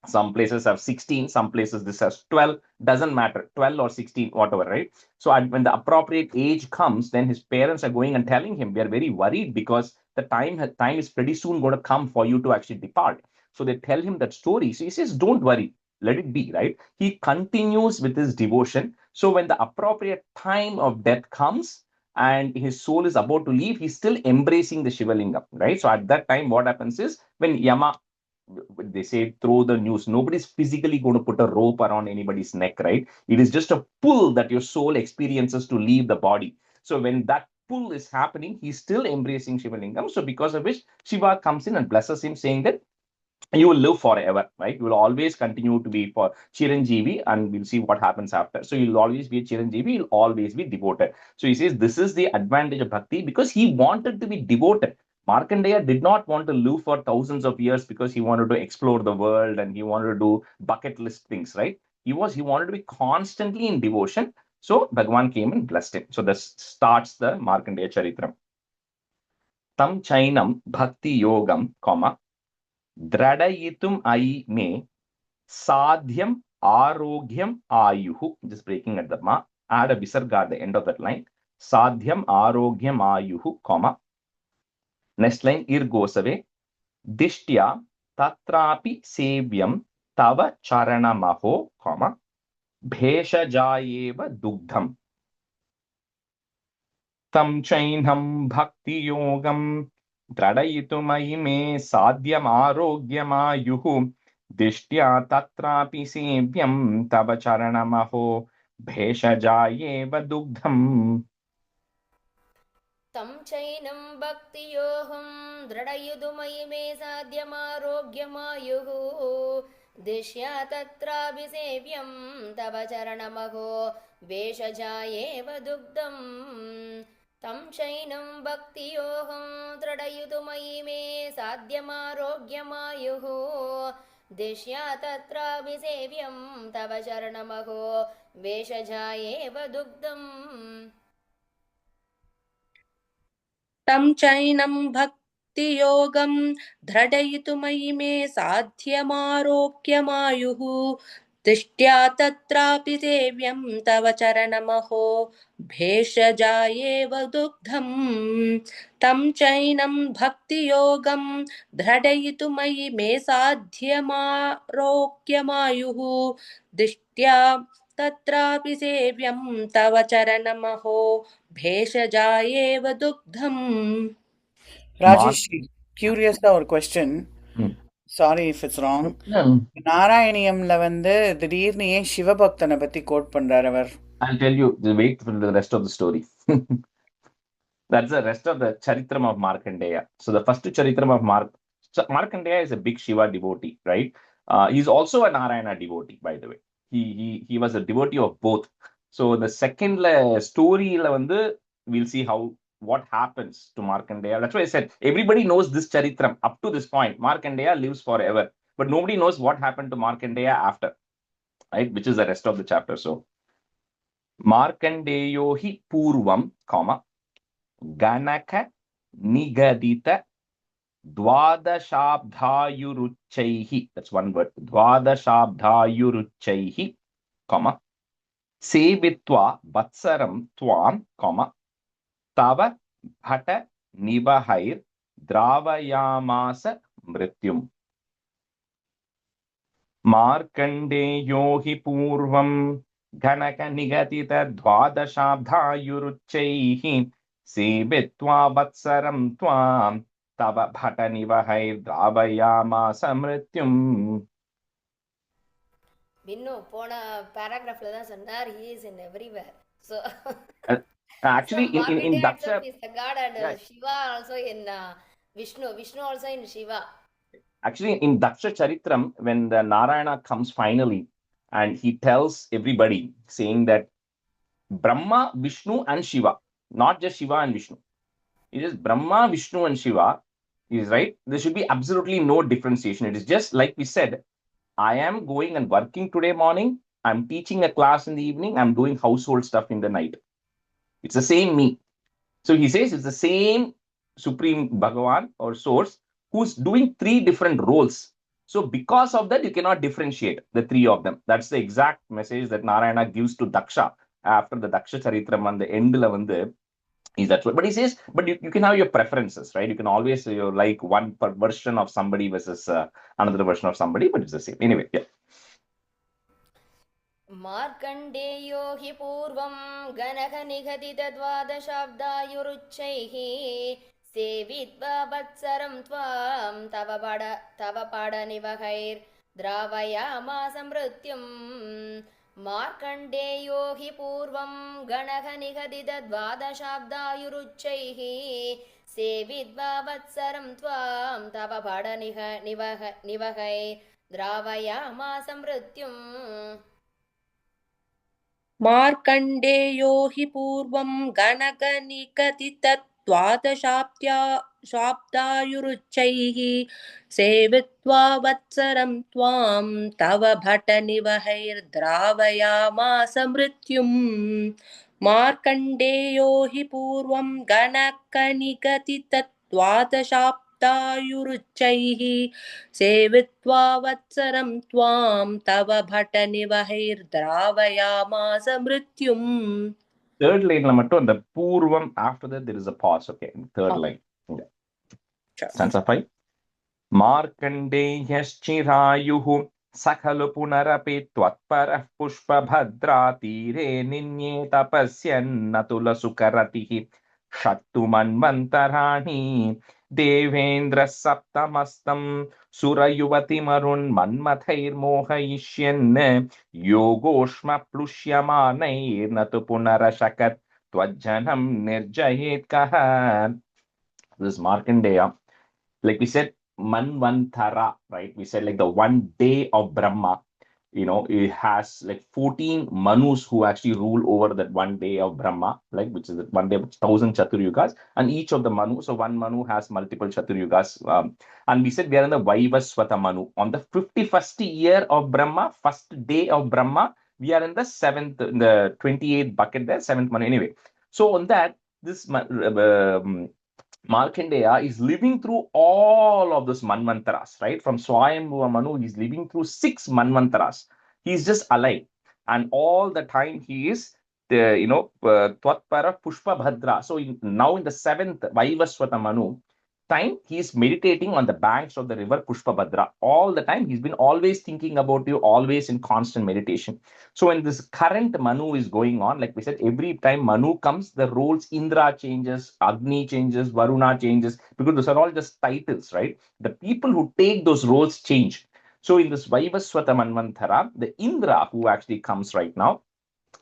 some places have 16, some places this has 12, doesn't matter, 12 or 16, whatever, right? So when the appropriate age comes, then his parents are going and telling him, we are very worried because the time is pretty soon going to come for you to actually depart. So they tell him that story. So he says, don't worry, let it be, right? He continues with his devotion. So when the appropriate time of death comes and his soul is about to leave, he's still embracing the Shivalingam, right? So at that time, what happens is when Yama, they say throw the news, nobody's physically going to put a rope around anybody's neck, right? It is just a pull that your soul experiences to leave the body. So when that pull is happening, he's still embracing Shivalingam. So because of which Shiva comes in and blesses him, saying that you will live forever, right? You will always continue to be for Chiranjeevi, and we'll see what happens after. So you'll always be a Chiranjeevi, you'll always be devoted. So he says this is the advantage of bhakti because he wanted to be devoted. Markandeya did not want to live for thousands of years because he wanted to explore the world and he wanted to do bucket list things, right? He wanted to be constantly in devotion. So Bhagwan came and blessed him. So this starts the Markandeya Charitram. Tam chainam bhakti yogam, comma, Dradayitum ai me sadhyam arogyam ayuhu. Just breaking at the ma. Add a visarga at the end of that line. Sadhyam arogyam ayuhu, comma. Next line, irgosave. Dishtya tatrapi sevyam tava charanamaho, comma. Bheshajayeva dugdham. Tam chainham bhakti yogam Dradayitumai me sadhyam arogyamaayuhu dishtya tatrapi sevyam tava charanamaho bheshajayeva dugdham. तं चैनं भक्तियोऽहं दृढयुधुमयि मे साध्यमारोग्यमायुः दिश्या तत्राभिसेव्यं तव चरणमहो भेषजायेव दुग्धम् तं चैनं भक्तियोऽहं दृढयुधुमयि मे साध्यमारोग्यमायुः दिश्या तत्राभिसेव्यं तव चरणमहो भेषजायेव दुग्धम् तं चैनं भक्तियोगं दृढयितुमयि मे साध्यमारोग्यमायुः दिष्ट्या तत्रापि सेव्यं तव चरणमहो भेषजायेव दुग्धम् तं चैनं भक्तियोगं दृढयितुमयि मे साध्यमारोग्यमायुः दिष्ट्या तत्रापि सेव्यं तव चरणमहो भेषजायेव दुग्धम्. Rajesh, curious or question. Sorry if it's wrong. நாராயணியம்ல வந்து திடீர்னு ஏன் சிவபக்தனை பத்தி கோட் பண்றாரு அவர்? I'll tell you, wait for the rest of the story. That's the rest of the Charitram of Markandeya. So the first Charitram of Markandeya is a big Shiva devotee, right? He's also a Narayana devotee, by the way. He was a devotee of both. So the second story, we'll see what happens to Markandeya. That's why I said everybody knows this Charitram up to this point. Markandeya lives forever, but nobody knows what happened to Markandeya after, right? Which is the rest of the chapter. So Markandeyo hi purvam, comma, Ganaka nigadita dvadashabdhayuruchaihi. That's one word. Dvadashabdhayuruchaihi, comma, Sevitva vatsaram tvam, comma, Tava bhata nivahair dravayamasa mrityum. Markandeyo hi purvam ghanaka nigatita dvadashabdhayuruchaihi sebitva vatsaram tvam tava bhata nivahair dravayamasa mrityum. Binnu போன paragraphல தான் சொன்னார் he is in everywhere. So Actually, so in Markandeya Daksha, itself is the god, and Shiva also in Vishnu also in Shiva. Actually, in Daksha Charitram, when the Narayana comes finally, and he tells everybody, saying that Brahma, Vishnu, and Shiva, not just Shiva and Vishnu. It is Brahma, Vishnu, and Shiva. Is right. There should be absolutely no differentiation. It is just like we said, I am going and working today morning. I'm teaching a class in the evening. I'm doing household stuff in the night. It's the same me. So he says it's the same Supreme Bhagavan or source who's doing three different roles. So because of that, you cannot differentiate the three of them. That's the exact message that Narayana gives to Daksha after the Daksha Charitram and the end is that. But he says, but you can have your preferences, right? You can always like one version of somebody versus another version of somebody, but it's the same. Anyway, yeah. मार्कण्डेयो हि पूर्वं गणकनिगदितद्वादशाब्दायुरुच्चैः सेवित्वा वत्सरं त्वां तव पाडनिवहैर्द्रावयामास मृत्युम् मार्कण्डेयो हि पूर्वं गणकनिगदितद्वादशाब्दायुरुच्चैः सेवित्वा वत्सरं त्वां तव पाडनिवहैर्द्रावयामास मृत्युम् मार्कण्डेयो हि पूर्वं गणकनिकथितद्वादशाब्दायुरुच्चैः सेवित्वा वत्सरं त्वां तव भटनिवहैर्द्रावयामास मृत्युम् मार्कण्डेयो हि पूर्वं गणकनिकथितद्वादशाब्दायुरुच्चैः सेवित्वा वत्सरं त्वां तव भटनिवहैर्द्रावयामास मृत्युम्. Third line the purvam, after that there is a pause. Okay, third line. Yeah. Sure. Stanza 5. Markandeyaschirayuhu sakhalu punarapi twatparah pushpabhadra tire ninye tapasyan natula sukaratihi shattumanvantarani devendra saptamastam surayuvati marun manmathair mohayishyan yogoshma plushyamanayir natu punarashakat twajjanam nirjayet kaha. This is Markandeya. Like we said, Manvantara, right? We said like the one day of Brahma, it has like 14 Manus who actually rule over that one day of Brahma, like which is one day of 1,000 Chaturyugas, and each of the Manu, so one Manu has multiple Chaturyugas. And we said we are in the Vaivaswata Manu. On the 51st year of Brahma, first day of Brahma, we are in the 28th bucket there, 7th Manu. Anyway, so on that, this Markandeya is living through all of those Manvantaras, right? From Swayambhuva Manu, he's living through 6 Manvantaras. He's just alive. And all the time he is, Twatpara Pushpa Bhadra. So now in the 7th Vaivaswata Manu time, he's meditating on the banks of the river Pushpabhadra. All the time, he's been always thinking about you, always in constant meditation. So when this current Manu is going on, like we said, every time Manu comes, the roles Indra changes, Agni changes, Varuna changes, because those are all just titles, right? The people who take those roles change. So in this Vaivaswata Manvantara, the Indra who actually comes right now,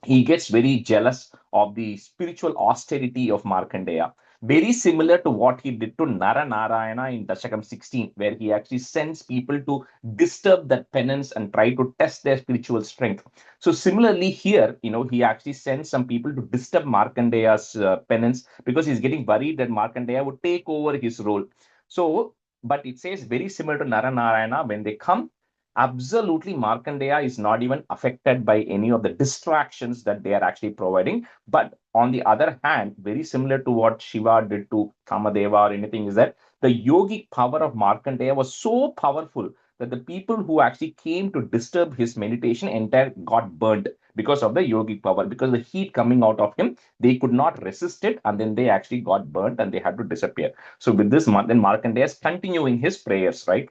he gets very jealous of the spiritual austerity of Markandeya, Very similar to what he did to Narayanayana in Dasakam 16, where he actually sends people to disturb that penance and try to test their spiritual strength. So similarly here, he actually sends some people to disturb Markandeya's penance, because he's getting worried that Markandeya would take over his role. So, but it says very similar to Narayanayana, when they come, absolutely Markandeya is not even affected by any of the distractions that they are actually providing. But on the other hand, very similar to what Shiva did to Kamadeva or anything, is that the yogic power of Markandeya was so powerful that the people who actually came to disturb his meditation entire got burned because of the yogic power, because the heat coming out of him, they could not resist it, and then they actually got burnt and they had to disappear. So with this, then Markandeya is continuing his prayers, right?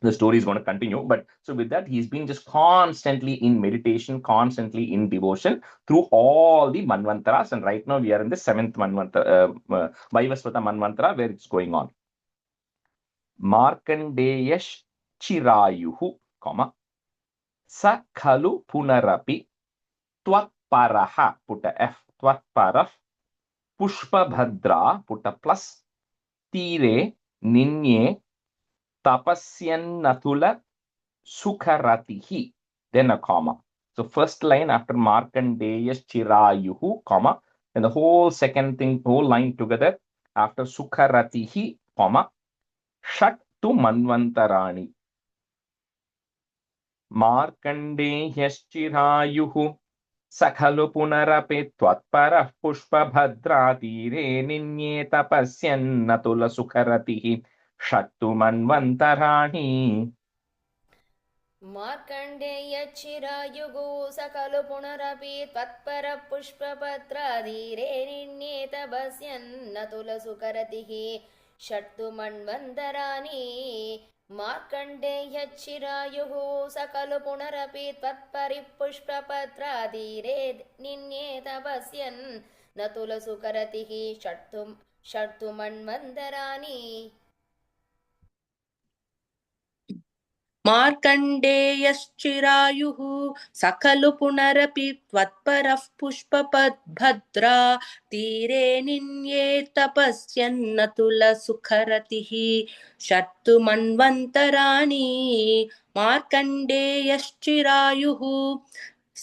The story is going to continue, but so with that, he's been just constantly in meditation, constantly in devotion through all the manvantaras, and right now we are in the 7th manvantara, Vaivasvata manvantara, where it's going on. Markandeyash chirayuhu, sa khalu punarapi twatparaha, put a F, twatparaf, pushpabhadra, put a plus, tire ninye tapasyannatula sukharatihi, then a comma. So first line after Markandeyas chirayuhu, comma, and the whole second thing, whole line together after sukharatihi, comma, shat tu manvantarani. Markandeyas chirayuhu sakhalu punarapi twatparah pushpabhadra tire ninye tapasyannatula sukharatihi shat tu manvantarani. Markandeyachiráyugo sakalu punarapi tvatpara pushpapatradhire ninneta basyan natula sukaratihi shattu manvantarani. Markandeyachiráyugo sakalu punarapi tvatpari pushpapatradhire ninneta basyan natula sukaratihi shattu manvantarani. मार्कण्डेयश्चिरायुः सकलु पुनरपि त्वत्परः पुष्पपद्भद्रा तीरे निन्ये तपस्यन्नतुलसुखरतिः षट्तु मन्वन्तराणि मार्कण्डेयश्चिरायुः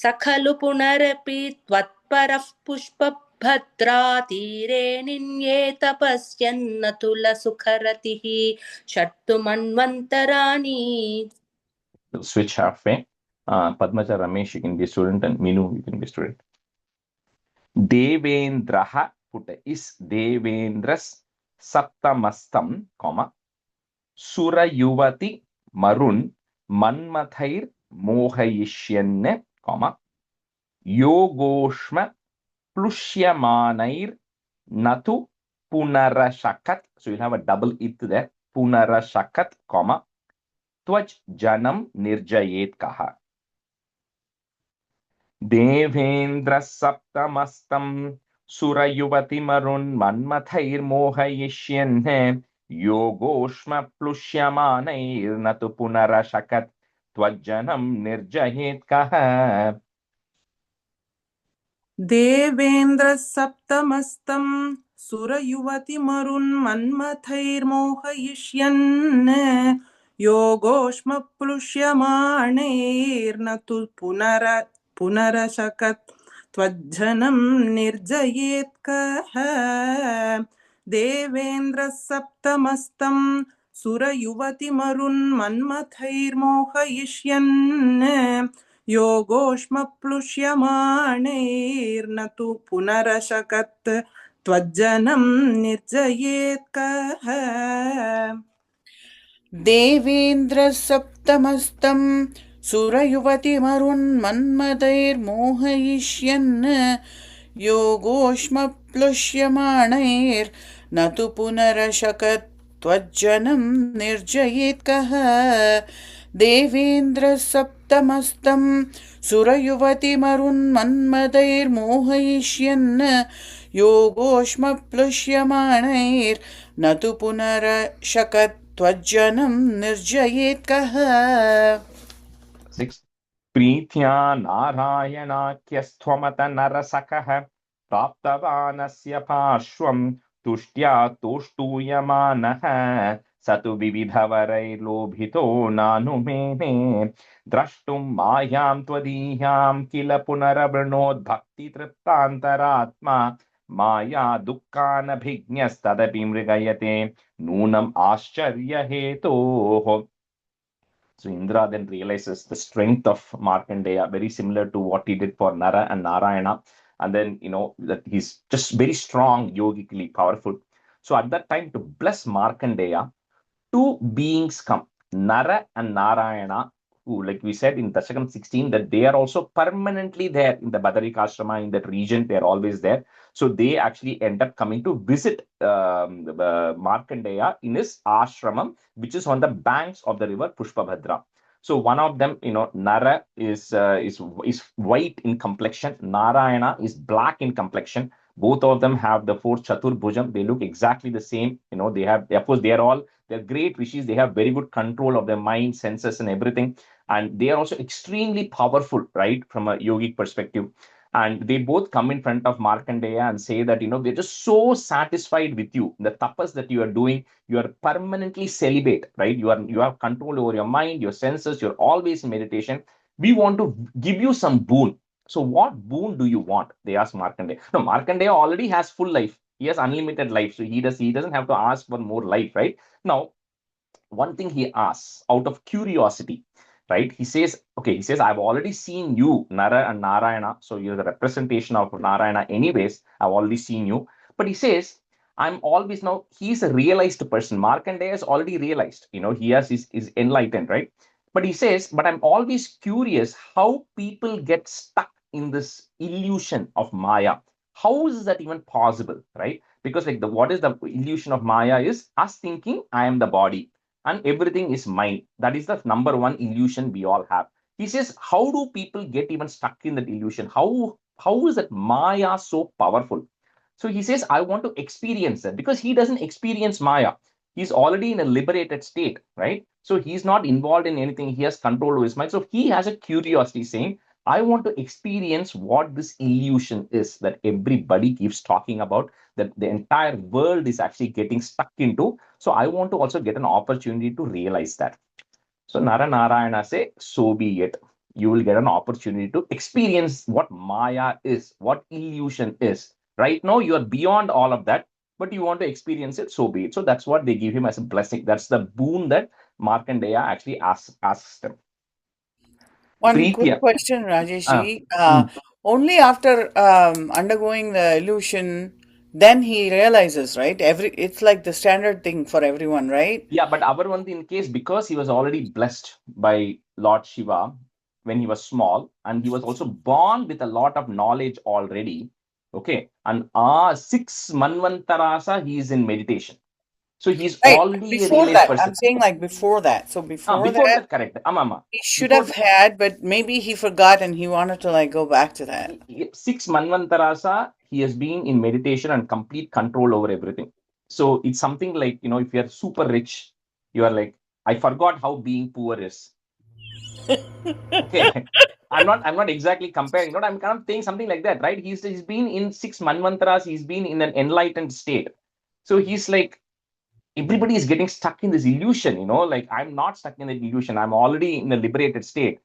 सकलु पुनरपि त्वत्परः पुष्पभद्रा तीरे निन्ये तपस्यन्नतुलसुखरतिः षट्तु मन्वन्तराणि. Switch halfway. Padmaja Ramesh, you can be a student, and Minu, you can be a student. Devendraha, put a is Devendras Saptamastam, comma, Sura Yuvati Marun Manmathair Mohayishyanne, comma, Yogoshma Plushyamanair Natu Punarashakat. So you'll have a double it there. Punarashakat, comma, Twaj Janam Nirjayet Kaha. Devendra Saptamastam Surayuvati Marun Manmathair Mohayishyanne Yogoshma Plushyamanair Natu Punarashakat Twaj Janam Nirjayet Kaha. Devendra सप्तमस्तं सुरयुवति मरुन् मन्मथैर्मोहयिष्यन् योगोष्मप्लुष्यमाणैर्नतु पुनरशकत् त्वज्जनं निर्जयेत् कः. देवेन्द्र सप्तमस्तं सुरयुवति मरुन् मन्मथैर्मोहयिष्यन् योगोष्मप्लुष्यमाणैर्नतु पुनरशकत् त्वज्जनं निर्जयेत् कः. देवेन्द्र सप्तमस्तं सुरयुवतिमरुन् मन्मथैर्मोहयिष्यन् योगोष्मप्लुष्यमाणैर्न तु पुनरशकत् त्वज्जनं निर्जयेत् कः. देवेन्द्र सप्तमस्तं सुरयुवतिमरुन् मन्मथैर्मोहयिष्यन् योगोष्मप्लुष्यमाणैर्न तु पुनरशकत् त्वज्जनं निर्जयेत् कः. 6. प्रीत्या नारायणाख्यस्त्वमत नरसकः प्राप्तवानस्य पार्श्वं तुष्ट्या तोष्टूयमानः स तु विविधवरैर्लोभितो नानुमेने द्रष्टुं मायां त्वदीयां किल पुनरवृणोद्भक्तितृप्तान्तरात्मा माया दुःखानभिज्ञस्तदपि मृगयते नूनम् आश्चर्यहेतोः. So Indra then realizes the strength of Markandeya, very similar to what he did for Nara and Narayana. And then, that he's just very strong, yogically powerful. So at that time, to bless Markandeya, two beings come, Nara and Narayana, who, like we said in Dasakam 16, that they are also permanently there in the Badarikashrama, in that region, they are always there. So they actually end up coming to visit Markandeya in his ashramam, which is on the banks of the river Pushpabhadra. So one of them, Nara is white in complexion. Narayana is black in complexion. Both of them have the four Chaturbhujam. They look exactly the same. They have, of course, they're great rishis. They have very good control of their mind, senses, and everything. And they are also extremely powerful, right, from a yogic perspective. And they both come in front of Markandeya and say that, they're just so satisfied with you. The tapas that you are doing, you are permanently celibate, right? You have control over your mind, your senses, you're always in meditation. We want to give you some boon. So what boon do you want? They ask Markandeya. No, Markandeya already has full life. He has unlimited life. So he doesn't have to ask for more life, right? Now, one thing he asks out of curiosity, right? He says, I've already seen you, Nara and Narayana. So you're the representation of Narayana anyways. I've already seen you. But he says, he's a realized person. Markandeya is already realized. He is enlightened, right? But he says, but I'm always curious how people get stuck in this illusion of Maya. How is that even possible, right? Because what is the illusion of Maya is us thinking I am the body and everything is mine. That is the number one illusion we all have. He says, how do people get even stuck in that illusion? How is that Maya so powerful? So he says, I want to experience that, because he doesn't experience Maya. He's already in a liberated state, right? So he's not involved in anything. He has control over his mind. So he has a curiosity saying, I want to experience what this illusion is that everybody keeps talking about, that the entire world is actually getting stuck into. So I want to also get an opportunity to realize that. So Narayana say, so be it. You will get an opportunity to experience what Maya is, what illusion is. Right now, you are beyond all of that, but you want to experience it, so be it. So that's what they give him as a blessing. That's the boon that Markandeya actually asks them. One quick question, Rajeshi. Only after undergoing the illusion, then he realizes, right? It's like the standard thing for everyone, right? Yeah, but Avarvanti, in case, because he was already blessed by Lord Shiva when he was small, and he was also born with a lot of knowledge already. Okay, and 6 Manvantarasa, he is in meditation. So he's already before a realized that, person. I'm saying before that. So before that, correct. He should have had, but maybe he forgot and he wanted to go back to that. 6 Manvantarasa, he has been in meditation and complete control over everything. So it's something like, if you're super rich, you are like, I forgot how being poor is. Okay. I'm not exactly comparing, I'm kind of saying something like that, right? He's been in 6 Manvantaras, he's been in an enlightened state. So he's like, everybody is getting stuck in this illusion, like I'm not stuck in the illusion. I'm already in a liberated state.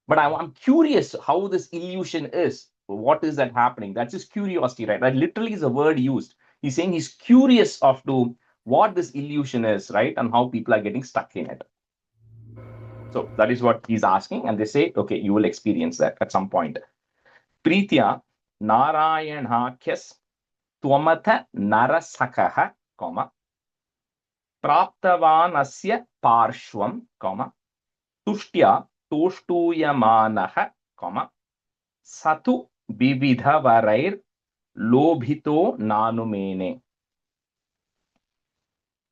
But I'm curious how this illusion is. What is that happening? That's his curiosity, right? That literally is a word used. He's saying he's curious of to what this illusion is, right? And how people are getting stuck in it. So that is what he's asking. And they say, okay, you will experience that at some point. Pritya Narayanhakyas Twamatha Narasakaha, Praptavanasya Parshvam, Tushtya Toštuyamanaha, Satu Vividhavarair Lobhito Nanumene.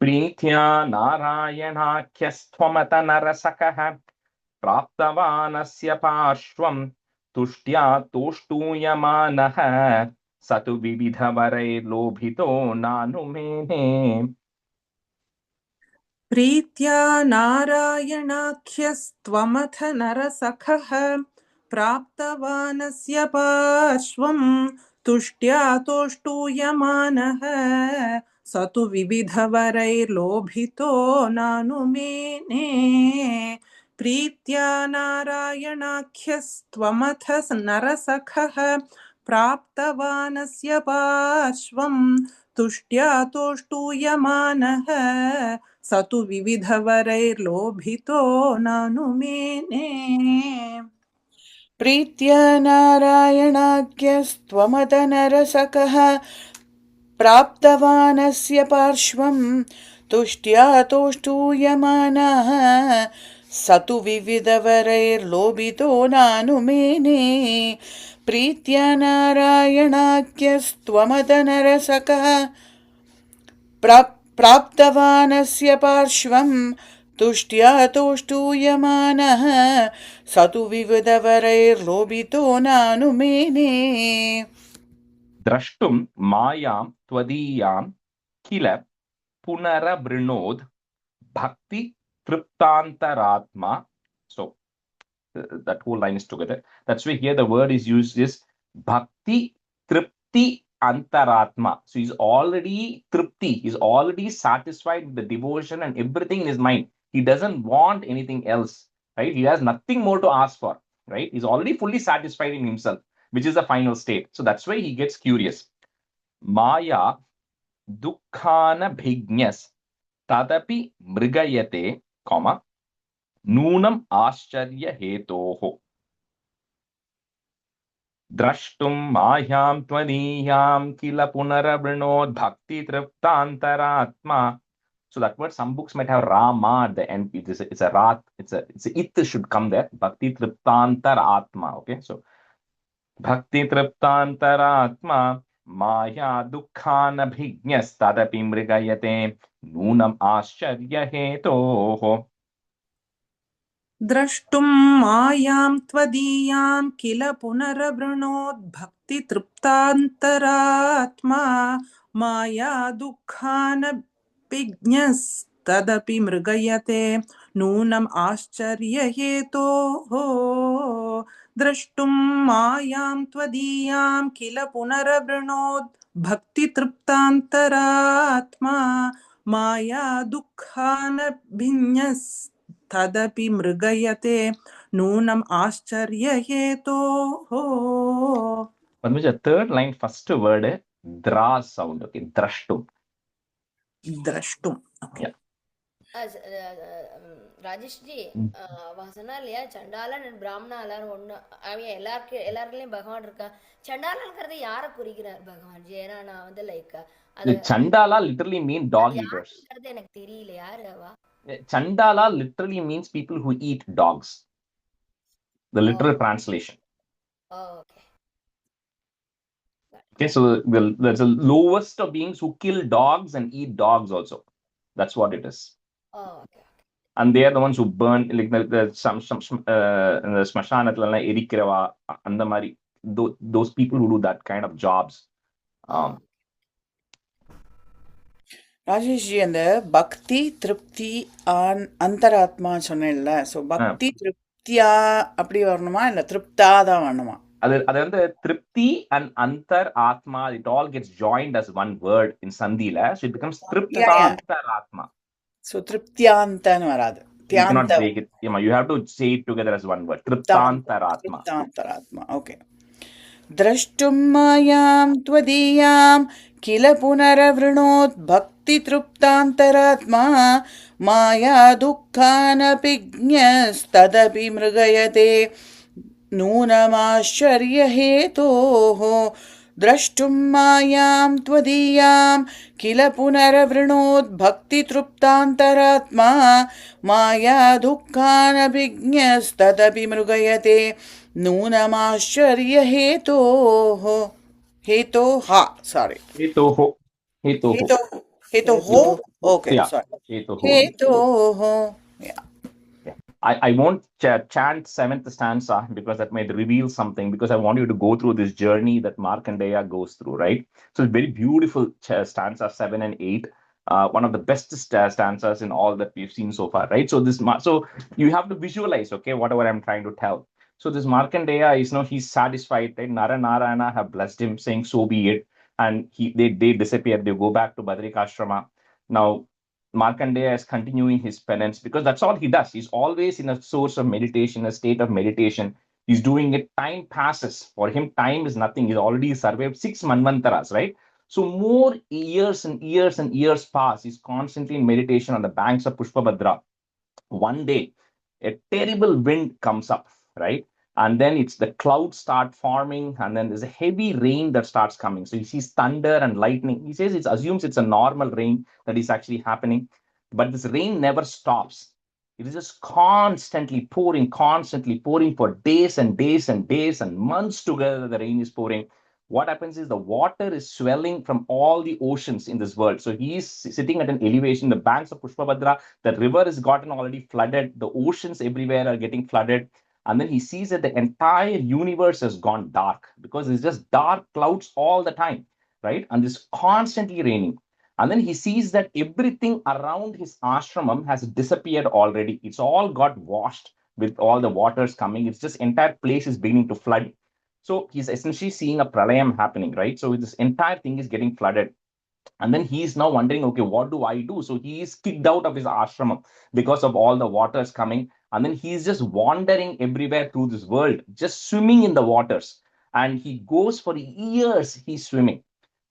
Prithya Narayanhakyasthvamata Narasakaha Praptavanasya Parshvam Tushtya Toštuyamanaha Satu Vividhavarair Lobhito Nanumene. प्रीत्या नारायणाख्यस्त्वमथ नरसखः प्राप्तवानस्य पार्श्वं तुष्ट्या तोष्टूयमानः स तु विविधवरैर्लोभितो नानुमेने प्रीत्या नारायणाख्यस्त्वमथ नरसखः प्राप्तवानस्य पार्श्वं तुष्ट्या तोष्टूयमानः स तु विविधवरैर्लोभितो नानुमेने प्रीत्या नारायणाख्यस्त्वमदनरसकः प्राप्तवानस्य पार्श्वं तुष्ट्या तोष्टूयमानः स तु विविधवरैर्लोभितो नानुमेने प्रीत्या नारायणाख्यस्त्वमदनरसकः प्राप्तवानस्य पार्श्वं तुष्ट्या तोष्टूयमानः स तु विविधवरैर्लोभितो नानुमेने द्रष्टुं मायां त्वदीयां किल पुनरवृणोद् bhakti triptantaratma. So that whole line is together. That's why here the word is used is bhakti tripti antaratma. So he's already tripti. He's already satisfied with the devotion and everything in his mind. He doesn't want anything else, right? He has nothing more to ask for, right? He's already fully satisfied in himself, which is the final state. So that's why he gets curious. Maya dukkhana bhignyas tadapi mrigayate, comma, नूनम आश्चर्य हेतोः द्रष्टुं माह्यां त्वदीयां किल पुनरवृणोद् भक्ति तृप्तान्तरात्मा. So that word, some books might have Rama at the end. It's a rat, it's a it should come there. Bhakti triptantaratma. Okay, so Bhakti triptantaratma maya dukkhana bhignyas tadapi mrigayate nunam आश्चर्य हेतोः. द्रष्टुं मायां त्वदीयां किल पुनरवृणोद्भक्तितृप्तान्तरात्मा माया दुःखानभिज्ञस्तदपि मृगयते नूनम् आश्चर्यहेतोः द्रष्टुं मायां त्वदीयां किल पुनरवृणोद्भक्तितृप्तान्तरात्मा माया दुःखानभिज्ञस् तदपि मृगयते नूनम आश्चर्यहेतोः. But which the third line, first word, dra sound. Okay, drashtum. द्रष्टुम. Okay. Yeah. Rajesh G சொன்னா இல்லையா சண்டாளன் அண்ட் பிராமணா எல்லாரும் ஒண்ணு அவங்க எல்லாருலயும் பகவான் இருக்கா. சண்டாளன்ங்கிறது யாரை குறிக்கிறார் பகவான் ஜி? ஏன்னா நான் வந்து like Chandala literally mean dog eaters. எனக்கு தெரியல யாரு அவா. Chandala literally means people who eat dogs. The literal translation. Oh, okay. Okay, so there's the lowest of beings who kill dogs and eat dogs also. That's what it is. Oh, okay. And they are the ones who burn, like some in the smashanathla erikrava and mari those people who do that kind of jobs. ராஜேஷ்ஜி அந்த பக்தி திருப்தி அந்தராத்மா சொன்னேன்ல, so பக்தி திருப்தியா அப்படி வரணுமா இல்ல திருப்தா தான் வரணுமா? அது வந்து திருப்தி and antar atma, it all gets joined as one word in sandhila, so it becomes triptantaratma. So triptyantan வராது. You cannot break it. You have to say it together as one word. Triptantaratma. Okay. द्रष्टुं मायां त्वदीयां किल पुनरवृणोत् भक्ति तृप्तान्तरात्मा माया दुःखानभिज्ञस्तदपि मृगयते नूनमाश्चर्यहेतोः द्रष्टुं मायां त्वदीयां किल पुनरवृणोत् भक्ति तृप्तान्तरात्मा माया दुःखानभिज्ञस्तदपि मृगयते नूनमाश्चर्यहेतोः हेतोः sorry हेतोः okay yeah. sorry हेतोः yeah. I won't chant seventh stanza because that might reveal something, because I want you to go through this journey that Markandeya goes through, right? So it's very beautiful stanza 7 and 8. One of the best stanzas in all that we've seen so far, right? So you have to visualize, okay, whatever I'm trying to tell. So this Markandeya is, he's satisfied, right? Narayana have blessed him, saying, so be it. and they disappear. They go back to Badrikashrama. Now Markandeya is continuing his penance because that's all he does. He's always in a source of meditation, a state of meditation. He's doing it. Time passes. For him, time is nothing. He's already survived 6 manvantaras, right? So more years and years and years pass. He's constantly in meditation on the banks of Pushpabhadra. One day, a terrible wind comes up, right? And then it's the clouds start forming, and then there's a heavy rain that starts coming. So he sees thunder and lightning. He says it assumes it's a normal rain that is actually happening, but this rain never stops. It is just constantly pouring for days and days and days and months together. The rain is pouring. What happens is the water is swelling from all the oceans in this world. So he is sitting at an elevation, the banks of Pushpabhadra, the river has gotten already flooded, the oceans everywhere are getting flooded. And then he sees that the entire universe has gone dark because it's just dark clouds all the time, right? And it's constantly raining. And then he sees that everything around his ashramam has disappeared already. It's all got washed with all the waters coming. It's just entire place is beginning to flood. So he's essentially seeing a pralayam happening, right? So this entire thing is getting flooded. And then he's now wondering, okay, what do I do? So he is kicked out of his ashram because of all the waters coming. And then he's just wandering everywhere through this world, just swimming in the waters. And he goes for years, he's swimming.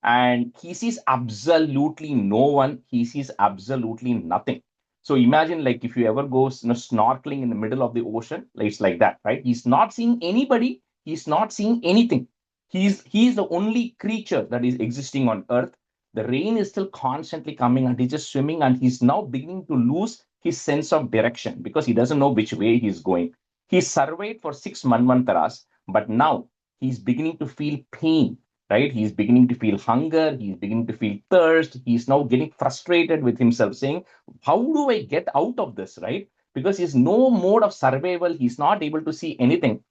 And he sees absolutely no one. He sees absolutely nothing. So imagine like if you ever go snorkeling in the middle of the ocean, it's like that, right? He's not seeing anybody. He's not seeing anything. He's the only creature that is existing on earth. The rain is still constantly coming and he's just swimming, and he's now beginning to lose his sense of direction because he doesn't know which way he's going. He survived for 6 manvantaras, but now he's beginning to feel pain, right? He's beginning to feel hunger. He's beginning to feel thirst. He's now getting frustrated with himself, saying, how do I get out of this, right? Because he's no mode of survival. He's not able to see anything.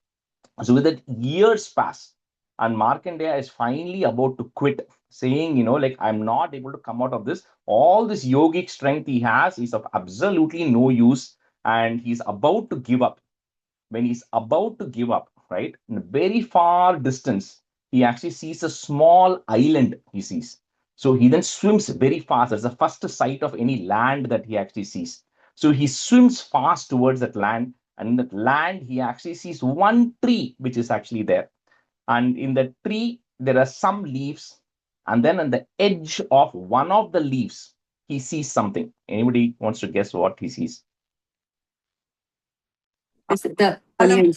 So with that, years pass, and Markandeya is finally about to quit, saying, like, I'm not able to come out of this. All this yogic strength he has is of absolutely no use, and he's about to give up. When he's about to give up, right, in a very far distance, he actually sees a small island he sees. So he then swims very fast. That's the first sight of any land that he actually sees. So he swims fast towards that land, and in that land, he actually sees one tree which is actually there. And in the tree, there are some leaves. And then on the edge of one of the leaves, he sees something. Anybody wants to guess what he sees? Is it the Polyan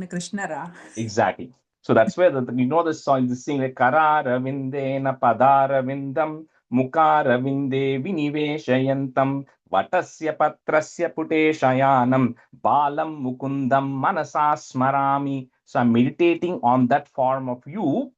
Krishnara. Exactly. So that's where the song, the sing like Karara Vindena Padara Vindam Mukara Vinde Viniveshayantam Vatasya Patrasya Puteshayanam Balam Mukundam Manasa Smarami. So I'm meditating on that form of you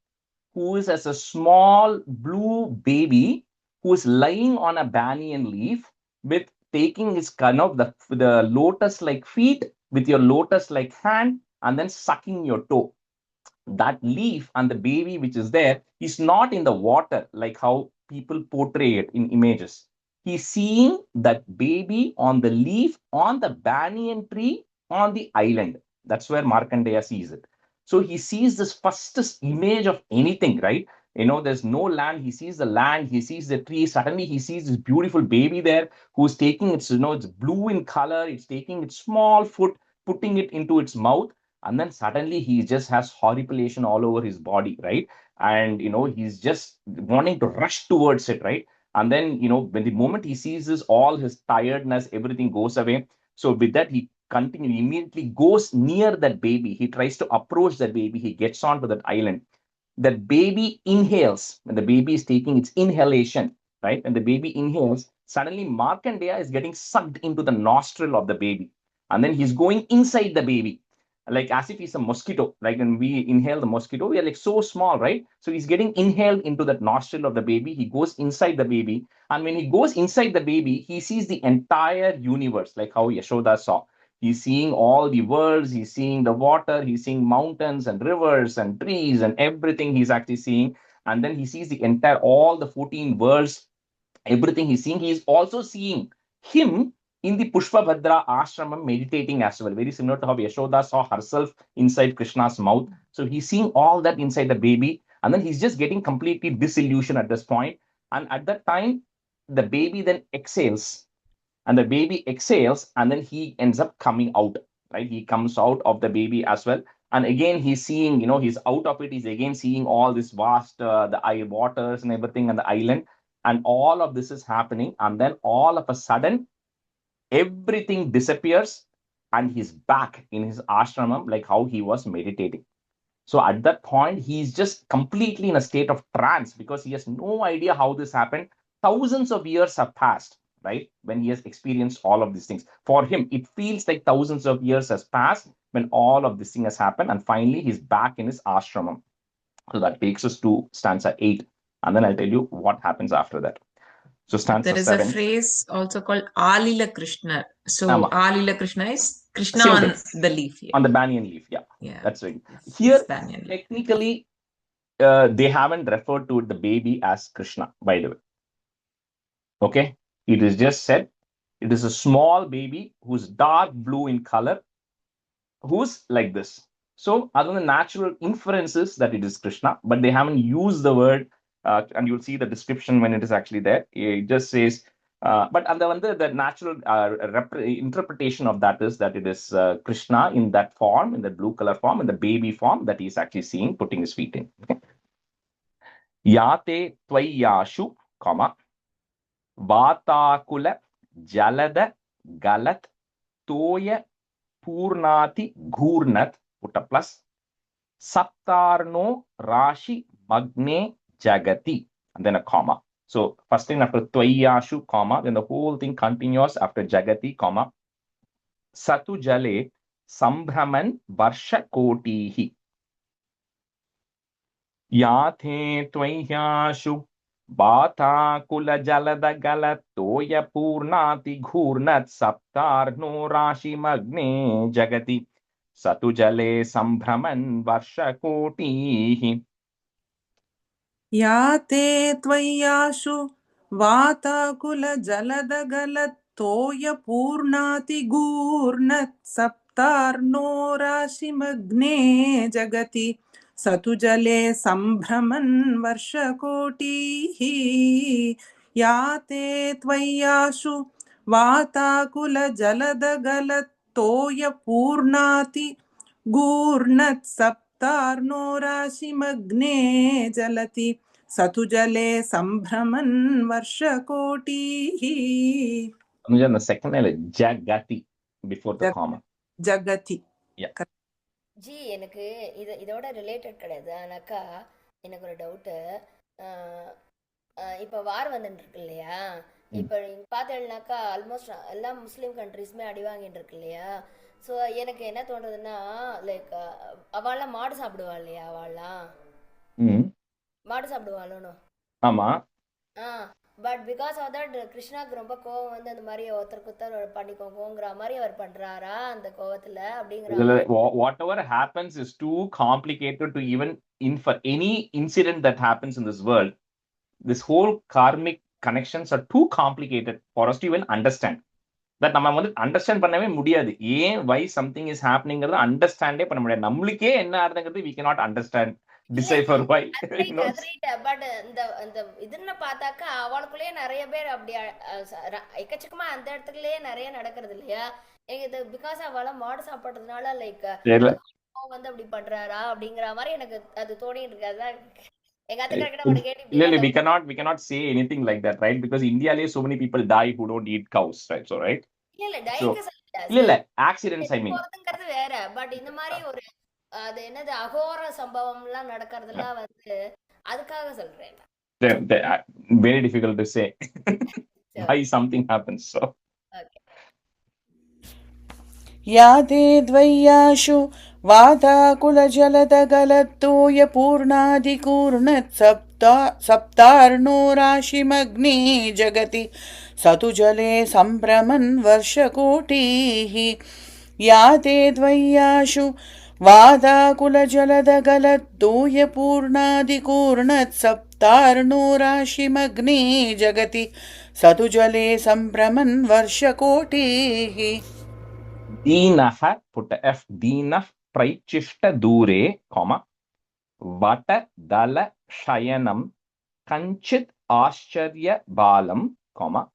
who is as a small blue baby who is lying on a banyan leaf with taking his kind of the lotus-like feet with your lotus-like hand and then sucking your toe. That leaf and the baby which is there is not in the water like how people portray it in images. He's seeing that baby on the leaf on the banyan tree on the island. That's where Markandeya sees it. So he sees this fastest image of anything, right? There's no land. He sees the land. He sees the tree. Suddenly he sees this beautiful baby there who's taking its, it's blue in color. It's taking its small foot, putting it into its mouth. And then suddenly he just has horripilation all over his body, right? And, he's just wanting to rush towards it, right? And then, when the moment he sees this, all his tiredness, everything goes away. So with that, he immediately goes near that baby. He tries to approach that baby. He gets onto that island. That baby inhales. When the baby is taking its inhalation, right? When the baby inhales, suddenly Markandeya is getting sucked into the nostril of the baby. And then he's going inside the baby, like as if he's a mosquito. Like when we inhale the mosquito, we are like so small, right? So he's getting inhaled into that nostril of the baby. He goes inside the baby. And when he goes inside the baby, he sees the entire universe, like how Yashoda saw. He's seeing all the worlds, he's seeing the water, he's seeing mountains and rivers and trees and everything he's actually seeing. And then he sees the entire, all the 14 worlds, everything he's seeing. He's also seeing him in the Pushpabhadra ashramam meditating as well, very similar to how Yashoda saw herself inside Krishna's mouth. So he's seeing all that inside the baby. And then he's just getting completely disillusioned at this point. And at that time, the baby then exhales. And the baby exhales, and then he ends up coming out, right? He comes out of the baby as well. And again, he's seeing, he's out of it. He's again seeing all this vast, the waters and everything and the island. And all of this is happening. And then all of a sudden, everything disappears and he's back in his ashramam, like how he was meditating. So at that point, he's just completely in a state of trance because he has no idea how this happened. Thousands of years have passed, right? When he has experienced all of these things. For him, it feels like thousands of years has passed when all of this thing has happened. And finally, he's back in his ashramam. So that takes us to stanza 8. And then I'll tell you what happens after that. So stanza There is 7. a phrase also called Alila Krishna. So Ama. Alila Krishna is Krishna Same on thing. the leaf here. On the banyan leaf, yeah. That's right. It's Here, banyan leaf. technically, they haven't referred to the baby as Krishna, by the way. Okay, it is just said it is a small baby who's dark blue in color, who's like this. So, other than natural inferences that it is Krishna, but they haven't used the word, and you'll see the description when it is actually there. It just says, but the natural interpretation of that is that it is Krishna in that form, in the blue color form, in the baby form that he's actually seeing, putting his feet in. Okay? Yate tvayashu, comma, Vatakula Jalada Galat Toya Purnati Gurnat, put a plus, Saptarno Rashi Magne Jagati, and then a comma. So first thing after Tvayashu, comma, then the whole thing continues after Jagati, comma, Satu Jale Sambhraman Varsha Kotihi. Yathe Tvayashu Vatakula Jalada Galat Toya Purnati Gurnat Saptarno Rashi Magne Jagati Satu Jale Sambhraman Varsha Kotihi. Yate tvayashu Vatakula Jalada Toya Purnati Gurnat Saptarno Rashi Magne Jagati Satujale Sambhraman Varshakotihi. Yate tvayashu Vatakula Jalada Toya Purnati Gurnat Saptarno Rashi Magne Jalati Satujale Sambhraman Varshakotihi. Anuja, the second line, Jagati, before the comma. Jagati. Yeah. G எனக்கு இதோட related கிடையாது. ஆனாக்கா எனக்கு ஒரு doubt. இப்போ வார் வந்துட்டு இருக்கு இல்லையா? இப்போ நீங்கள் பார்த்தீங்கன்னாக்கா ஆல்மோஸ்ட் எல்லா முஸ்லீம் கண்ட்ரிஸுமே அடி வாங்கிட்டு இருக்கு இல்லையா? ஸோ எனக்கு என்ன தோன்றதுன்னா, லைக் அவள்லாம் மாடு சாப்பிடுவா இல்லையா? அவள்லாம் மாடு சாப்பிடுவாளோ? ஆமா. பட் பிகாஸ் ஆஃப் தட் கிருஷ்ணாக்கு ரொம்ப கோவம் வந்து அந்த மாதிரி ஒருத்தர் பண்ணிக்கோங்கிற மாதிரி அவர் பண்றாரா அந்த கோவத்துல அப்படிங்கிற. Whatever happens is too complicated to even for any incident that happens in this world. This whole karmic connections are too complicated for us to even understand. That நம்ம வந்து அண்டர்ஸ்டாண்ட் பண்ணவே முடியாது. ஏன் why something is happeningங்கிறத அண்டர்ஸ்டாண்டே பண்ண முடியாது. நம்மளுக்கே என்ன ஆகுதுங்கிறது we cannot understand. Decipher why. But இந்த இதுன்னு பார்த்தாக்கா அவளுக்குள்ளேயே நிறைய பேர் அப்படி எக்கச்சக்கமா அந்த இடத்துலயே நிறைய நடக்கிறது இல்லையா? எனக்கு பிகாஸ் அவள மாடு சாப்பிடுறதுனால லைக் வந்து அப்படி பண்றாரா அப்படிங்கிற மாதிரி எனக்கு அது தோணிட்டு இருக்கு. அதான் எங்க அத்தை கேட்டு we cannot say anything like that, right? Because Indiaலே so many people die who don't eat cows, right? So right? இல்ல accidents I mean. போறதுங்கிறது வேற. பட் இந்த மாதிரி ஒரு அது என்னது அகோர சம்பவம் எல்லாம் நடக்கிறதுலாம் வந்து அதுக்காக சொல்றேன். Very difficult to say why something happens. So okay. Yate dvayashu Vatakula Jalada Galatoya Purnadi Kurnat Saptarno Rashi Magne Jagati Satujale Sambhraman Varshakotihi. Yate dvayashu Vatakula Jalada Galatoya Purnadi Kurnat Saptarno Rashi Magne Jagati Satujale Sambhraman Varshakotihi. Deenah, put a F, Deenah Praichishta Dure, comma, Vata Dala Shayanam Kanchit Ashcharya Balam, comma,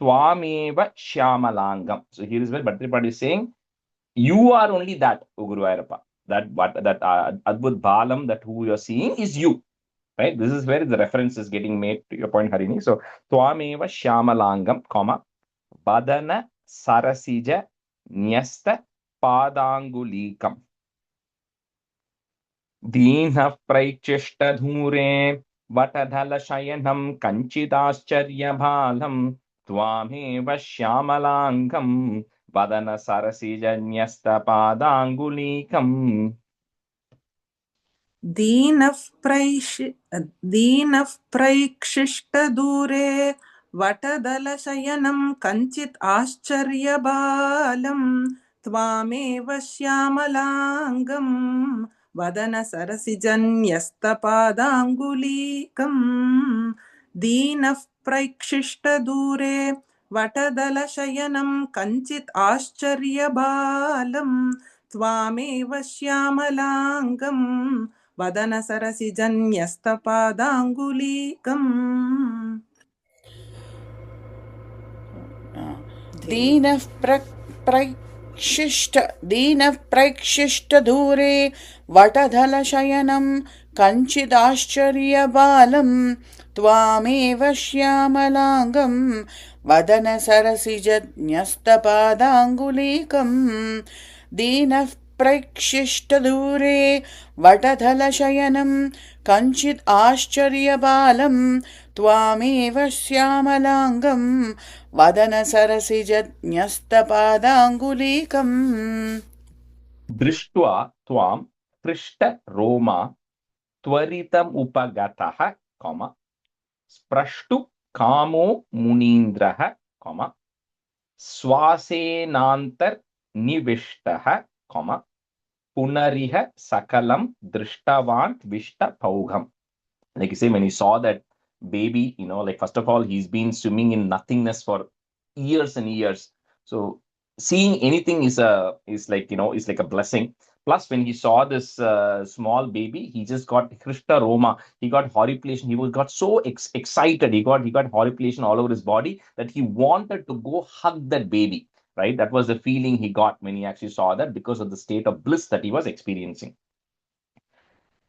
Twameva Shyamalangam. So here is where Bhattacharya is saying, you are only that, O Guru Ayappa. That Adbhut Balam, that who you're seeing is you. Right? This is where the reference is getting made to your point, Harini. So, Twameva Shyamalangam, comma, Badana Sarasija Nyasta Padangulikam. Deenah Praichishta Dhure Vatadhala Shayanam Kanchidashcharya Bhalam Tvameva Shyamalangam Vadana Sarasijanyasta Padangulikam. दीनः प्रैक्षिष्टदूरे वटदलशयनं कञ्चित् आश्चर्यबालं त्वामेव श्यामलाङ्गं वदनसरसिजन्यस्तपादाङ्गुलीकम् दीनः प्रैक्षिष्टदूरे वटदलशयनं कञ्चित् आश्चर्यबालं त्वामेव श्यामलाङ्गं वदनसरसिजन्यस्तपादाङ्गुलीकम् दीनः प्रैक्षिष्टदूरे वटधलशयनं कञ्चिदाश्चर्यबालं त्वामेव श्यामलाङ्गं वदनसरसिजन्यस्तपादाङ्गुलीकम् दीनः प्रैक्षिष्टदूरे वटधलशयनं कञ्चित् आश्चर्यबालं त्वामेव श्यामलाङ्गं वदनसरसिजन्यस्तपादाङ्गुलीकम् Drishtva Tvam Prishta Roma Tvaritam Upagatah, comma, Sprashtu Kamo Munindraha, comma, Swasenantar Nivishtaha, comma, Punariha Sakalam Drishtavan Vishta Paugam. Like you say, when he saw that baby, like first of all, he's been swimming in nothingness for years and years. So seeing anything is like a blessing. Plus, when he saw this small baby, he just got Krishna Roma. He got horripilation. He got so excited. He got horripilation all over his body that he wanted to go hug that baby. Right? That was the feeling he got when he actually saw that, because of the state of bliss that he was experiencing.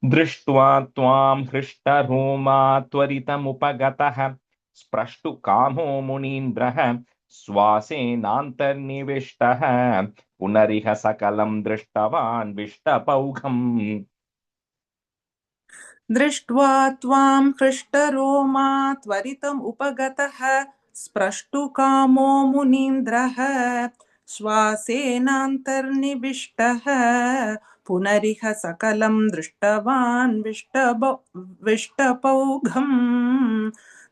Drishtva Tvam Hrishtahoma Tvaritamupagataha Sprashtu Kamo Munindraha Swasenantarnivishtaha Punariha Sakalam Drishtavan Vishtapaugham. दृष्ट्वा त्वां हृष्टरोमा त्वरितम् उपगतः स्प्रष्टुकामो मुनीन्द्रः श्वासेनान्तर्निविष्टः पुनरिह सकलं दृष्टवान् विष्टपौघम्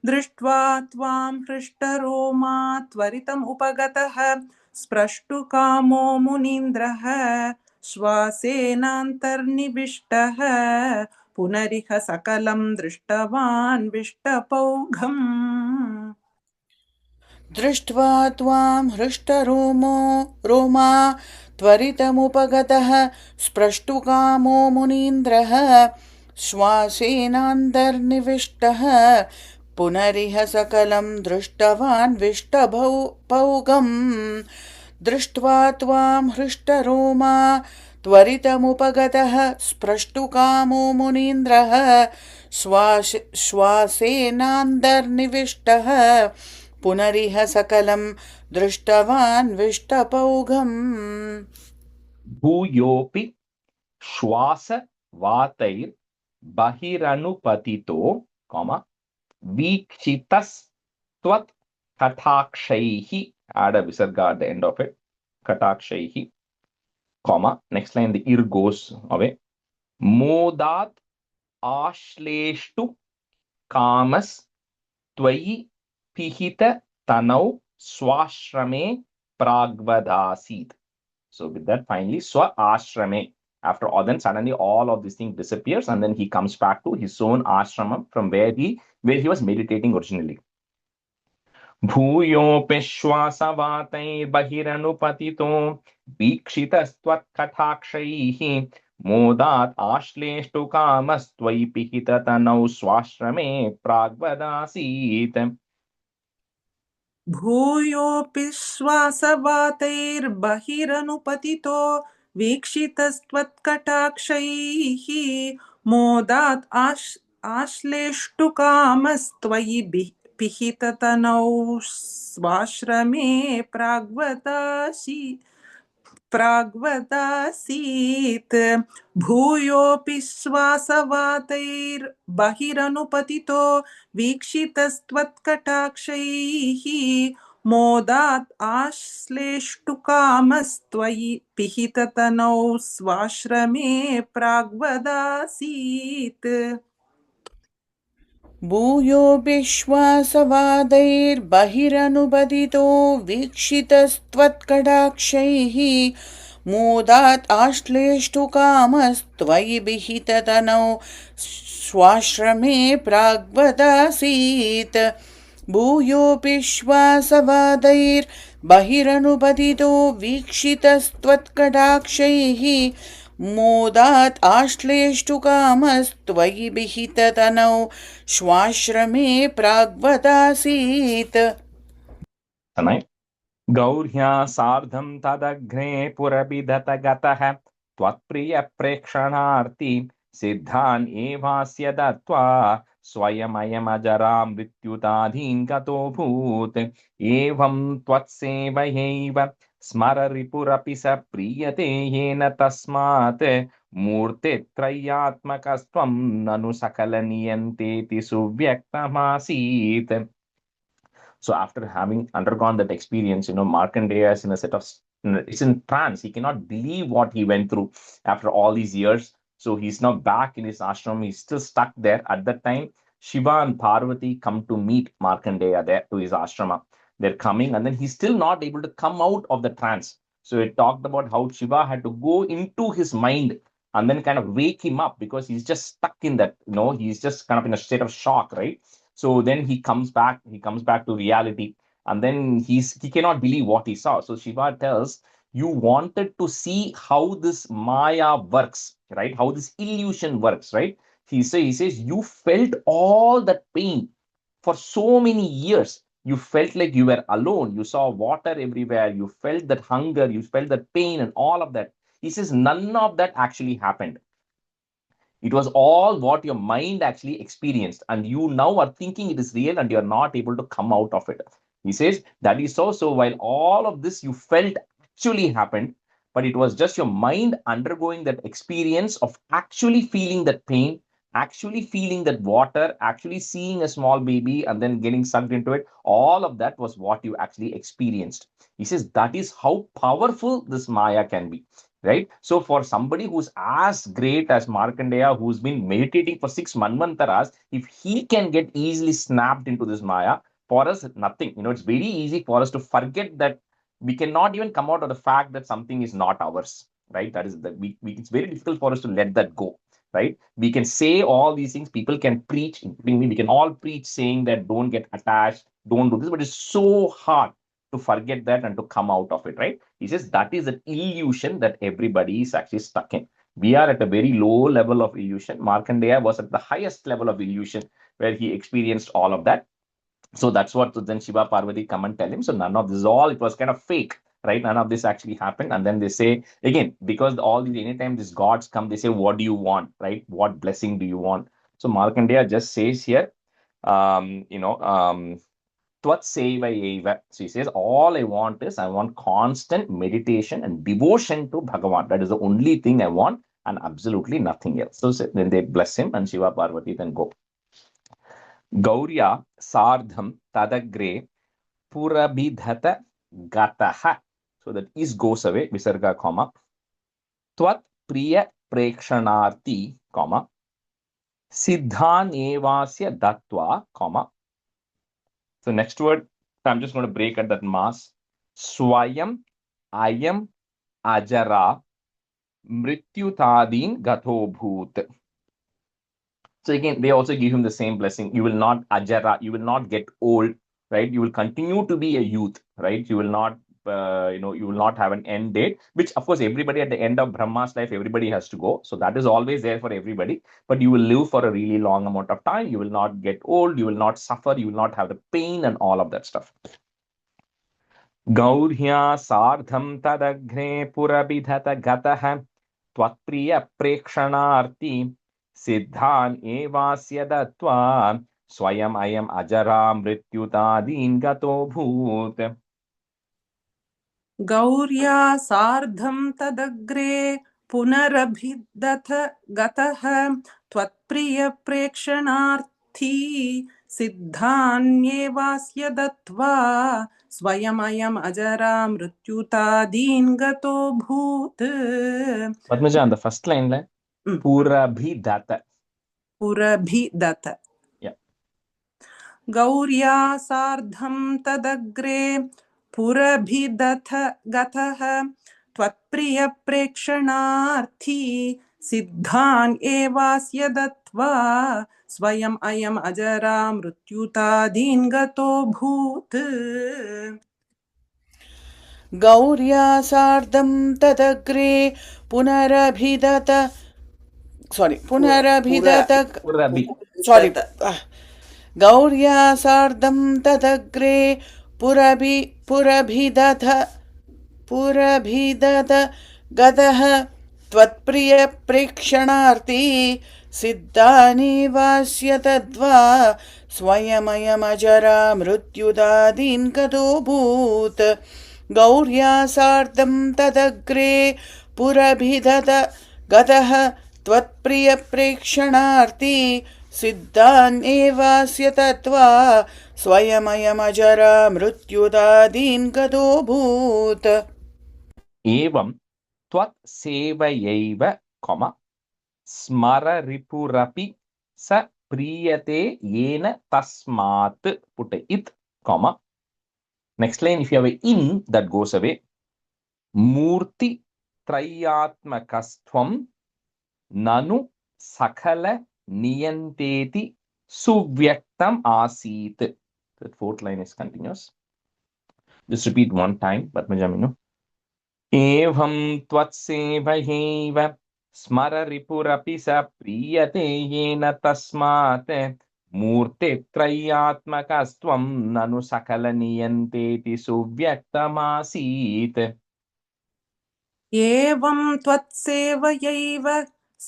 दृष्ट्वा त्वां हृष्टरोमा त्वरितम् उपगतः स्प्रष्टुकामो मुनीन्द्रः श्वासेनान्तर्निविष्टः पुनरिह सकलं दृष्टवान् विष्टपौघम् दृष्ट्वा त्वां हृष्टरोमा त्वरितमुपगतः स्प्रष्टुकामो मुनीन्द्रः श्वासेनान्तर्निविष्टः पुनरिह सकलं दृष्टवान् विष्टपौघम् दृष्ट्वा त्वां हृष्टरोमा त्वरितमुपगतः स्प्रष्टुकामो मुनीन्द्रः श्वासेनान्तर्निविष्टः पुनरिह सकलं दृष्टवान् विष्टपौघम् Bhuyopi Shwasa Vatair Bahiranupatito, comma, Vikshitas Tvat Katakshahi. Add a visarga at the end of it. Katakshahi, comma. Next line, the ir goes away. Modat Ashleshtu Kamas Twayi Pihita Tanau Swashrame Pragvadasit. So with that, finally, Swa Ashrame. After all, then suddenly all of this thing disappears, and then he comes back to his own ashramam from where he was meditating originally. Bhuyopeshwasavatai bahiranupatito vikshitastvat kathakshaihi मोदात् आश्लेष्टु कामस्त्वयि पिहिततनौ स्वाश्रमे प्राग्वदासीत् भूयोऽपि श्वासवातैर्बहिरनुपतितो वीक्षितस्त्वत्कटाक्षैः मोदात् आश्लेष्टुकामस्त्वयि पिहिततनौ स्वाश्रमे प्राग्वदासीत् भूयोऽपि श्वासवातैर्बहिरनुपतितो वीक्षितस्त्वत्कटाक्षैः मोदात् आश्लेष्टुकामस्त्वयि पिहिततनौ स्वाश्रमे प्राग्वदासीत् भूयोऽभिश्वासवादैर्बहिरनुबदितो वीक्षितस्त्वत्कटाक्षैः मोदात् आश्लेष्टुकामस्त्वयि विहिततनौ स्वाश्रमे प्राग्वदासीत् भूयोऽपि श्वासवादैर्बहिरनुबदितो वीक्षितस्त्वत्कटाक्षैः मोदात् आश्लेष्टुकामस्त्वयि विहिततनौ श्वाश्रमे प्राग्वदासीत् गौर्या सार्धं तदग्रे पुरभिदत गतः त्वत्प्रियप्रेक्षणार्ति सिद्धान् एवास्य दत्त्वा स्वयमयमजरां मृत्युताधीन् गतोऽभूत् एवं त्वत्सेवयैव स्मर रिपुरपि स प्रीयते येन तस्मात् मूर्तित्रयात्मकस्त्वं ननु सकलनियन्तेति सुव्यक्तमासीत्. So after having undergone that experience, Markandeya is in a it's in trance. He cannot believe what he went through after all these years. So he's now back in his ashram. He's still stuck there. At that time, Shiva and Parvati come to meet Markandeya there to his ashrama. They're coming, and then he's still not able to come out of the trance. So it talked about how Shiva had to go into his mind and then kind of wake him up because he's just stuck in that, he's just kind of in a state of shock, right? So then he comes back to reality, and then he cannot believe what he saw. So Shiva tells, you wanted to see how this Maya works, right? How this illusion works, right? He says, you felt all that pain for so many years. You felt like you were alone. You saw water everywhere. You felt that hunger. You felt that pain and all of that. He says, none of that actually happened. It was all what your mind actually experienced, and you now are thinking it is real, and you're not able to come out of it. He says that is so. So while all of this you felt actually happened, but it was just your mind undergoing that experience of actually feeling that pain, actually feeling that water, actually seeing a small baby and then getting sucked into it. All of that was what you actually experienced. He says that is how powerful this Maya can be. Right? So for somebody who's as great as Markandeya, who's been meditating for 6 manvantaras, if he can get easily snapped into this Maya, for us, nothing. It's very easy for us to forget that we cannot even come out of the fact that something is not ours, right? That is that it's very difficult for us to let that go, right? We can say all these things, people can preach, including me, we can all preach saying that don't get attached, don't do this, but it's so hard to forget that and to come out of it, right? He says that is an illusion that everybody is actually stuck in. We are at a very low level of illusion. Markandeya was at the highest level of illusion where he experienced all of that. So that's what then Shiva Parvati come and tell him. So none of this it was kind of fake, right? None of this actually happened. And then they say, again, because all these, anytime these gods come, they say, what do you want, right? What blessing do you want? So Markandeya just says here, Tvatsevayeva. So he says, all I want is, I want constant meditation and devotion to Bhagavan. That is the only thing I want, and absolutely nothing else. So then they bless him, and Shiva Parvati then go. Gaurya Sardham Tadagre Purabhidhata Gataha. So that is goes away, Visarga, comma. Tvat Priya Prekshanarti, comma. Siddhan Evasya Dattva, comma. So next word, I'm just going to break at that mass. Swayam Ayam Ajara Mrityutadin Gato Bhut. So again, they also give him the same blessing. You will not ajara, you will not get old, right? You will continue to be a youth, right? You will not you will not have an end date, which of course everybody at the end of Brahma's life, everybody has to go. So that is always there for everybody. But you will live for a really long amount of time. You will not get old. You will not suffer. You will not have the pain and all of that stuff. Gaurhya sardham tadagre purabidhata gatah त्वत्प्रिय प्रेक्षणार्थी सिद्धान एवास्य दत्वा स्वयं अयम अजरा मृत्युतादीन गतो भूत. गौर्या सार्धं तदग्रे पुनरभिदथ गतः त्वत्प्रियप्रेक्षणार्थी सिद्धान्येवास्य दत्त्वा स्वयमयम् अजरा मृत्युतादीन् गतो भूत्. Padmaja, on the first line, Purabhidata. Purabhidata. Yeah. गौर्या सार्धं तदग्रे पुरभिदथ गतः त्वत्प्रियप्रेक्षणार्थी सिद्धान् एवास्य दत्त्वा स्वयम् अयम् अजरा मृत्युतादीन् गतो भूत्. गौर्या सार्धं तदग्रे पुनरभिदत गौर्या सार्धं तदग्रे पुरभिदथ गतः त्वत्प्रियप्रेक्षणार्थी सिद्धानीवास्य तद्वा स्वयमयमजरा मृत्युदादीन् गतो भूत्. गौर्या सार्धं तदग्रे पुरभिदत गतः त्वत्प्रियप्रेक्षणार्थी सिद्धान् एवास्य तत्त्वा स्वयमयमजरा मृत्युदादीन् गतो भूत्. एवं त्वत्सेवयैव स्मररिपुरपि स प्रीयते येन तस्मात् put it, next line if you have a in that goes away. Murti trayatmakastvam nanu sakala niyanteti suvyaktam asit. The fourth line is continuous. Just repeat one time, Padmajaminu. Evam tvatsevaheva स्मररिपुरपि स प्रीयते येन तस्मात् मूर्तित्रयात्मकस्त्वं ननु सकलनियन्तेति सुव्यक्तमासीत्. एवं त्वत्सेवयैव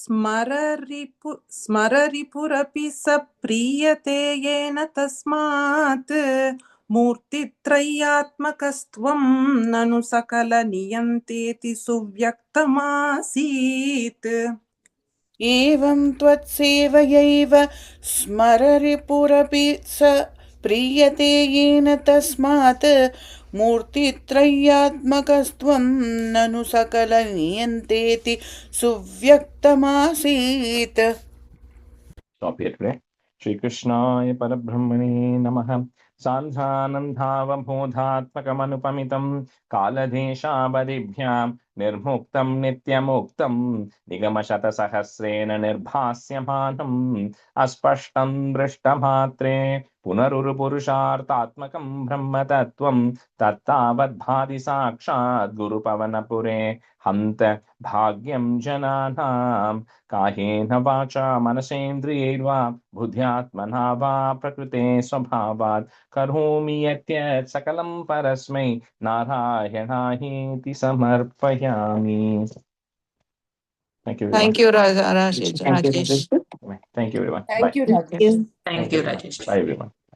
स्मररिपुरपि स प्रीयते येन तस्मात् मूर्तित्रयात्मकस्त्वं ननु सकलनियन्तेति सुव्यक्तमासीत्. एवं त्वत्सेवयैव स्मररिपुरपि स प्रीयते येन तस्मात् मूर्तित्रयात्मकस्त्वं ननु सकलनियन्तेति सुव्यक्तमासीत्. Stop here today. Shri Krishnaya Parabrahmane Namaha. सान्धानन्धावबोधात्मकमनुपमितं कालदेशाबदिभ्यां निर्मुक्तं नित्यमुक्तं निगमशतसहस्रेण निर्भास्यमानम् अस्पष्टं दृष्टमात्रे पुनरुरुपुरुषार्थात्मकं ब्रह्मतत्त्वं तत्तावद्भाति साक्षात् गुरुपवनपुरे हन्त भाग्यं जनानां कायेन वाचा मनसेन्द्रियैर्वा बुद्ध्यात्मना वा प्रकृते स्वभावात् करोमि यत् सकलं परस्मै नारायणायेति समर्पयामि. Thank you, everyone. Thank you, Rajesh. Thank you, everyone. Thank you, Rajesh. Bye. Thank you, Rajesh. Bye, everyone.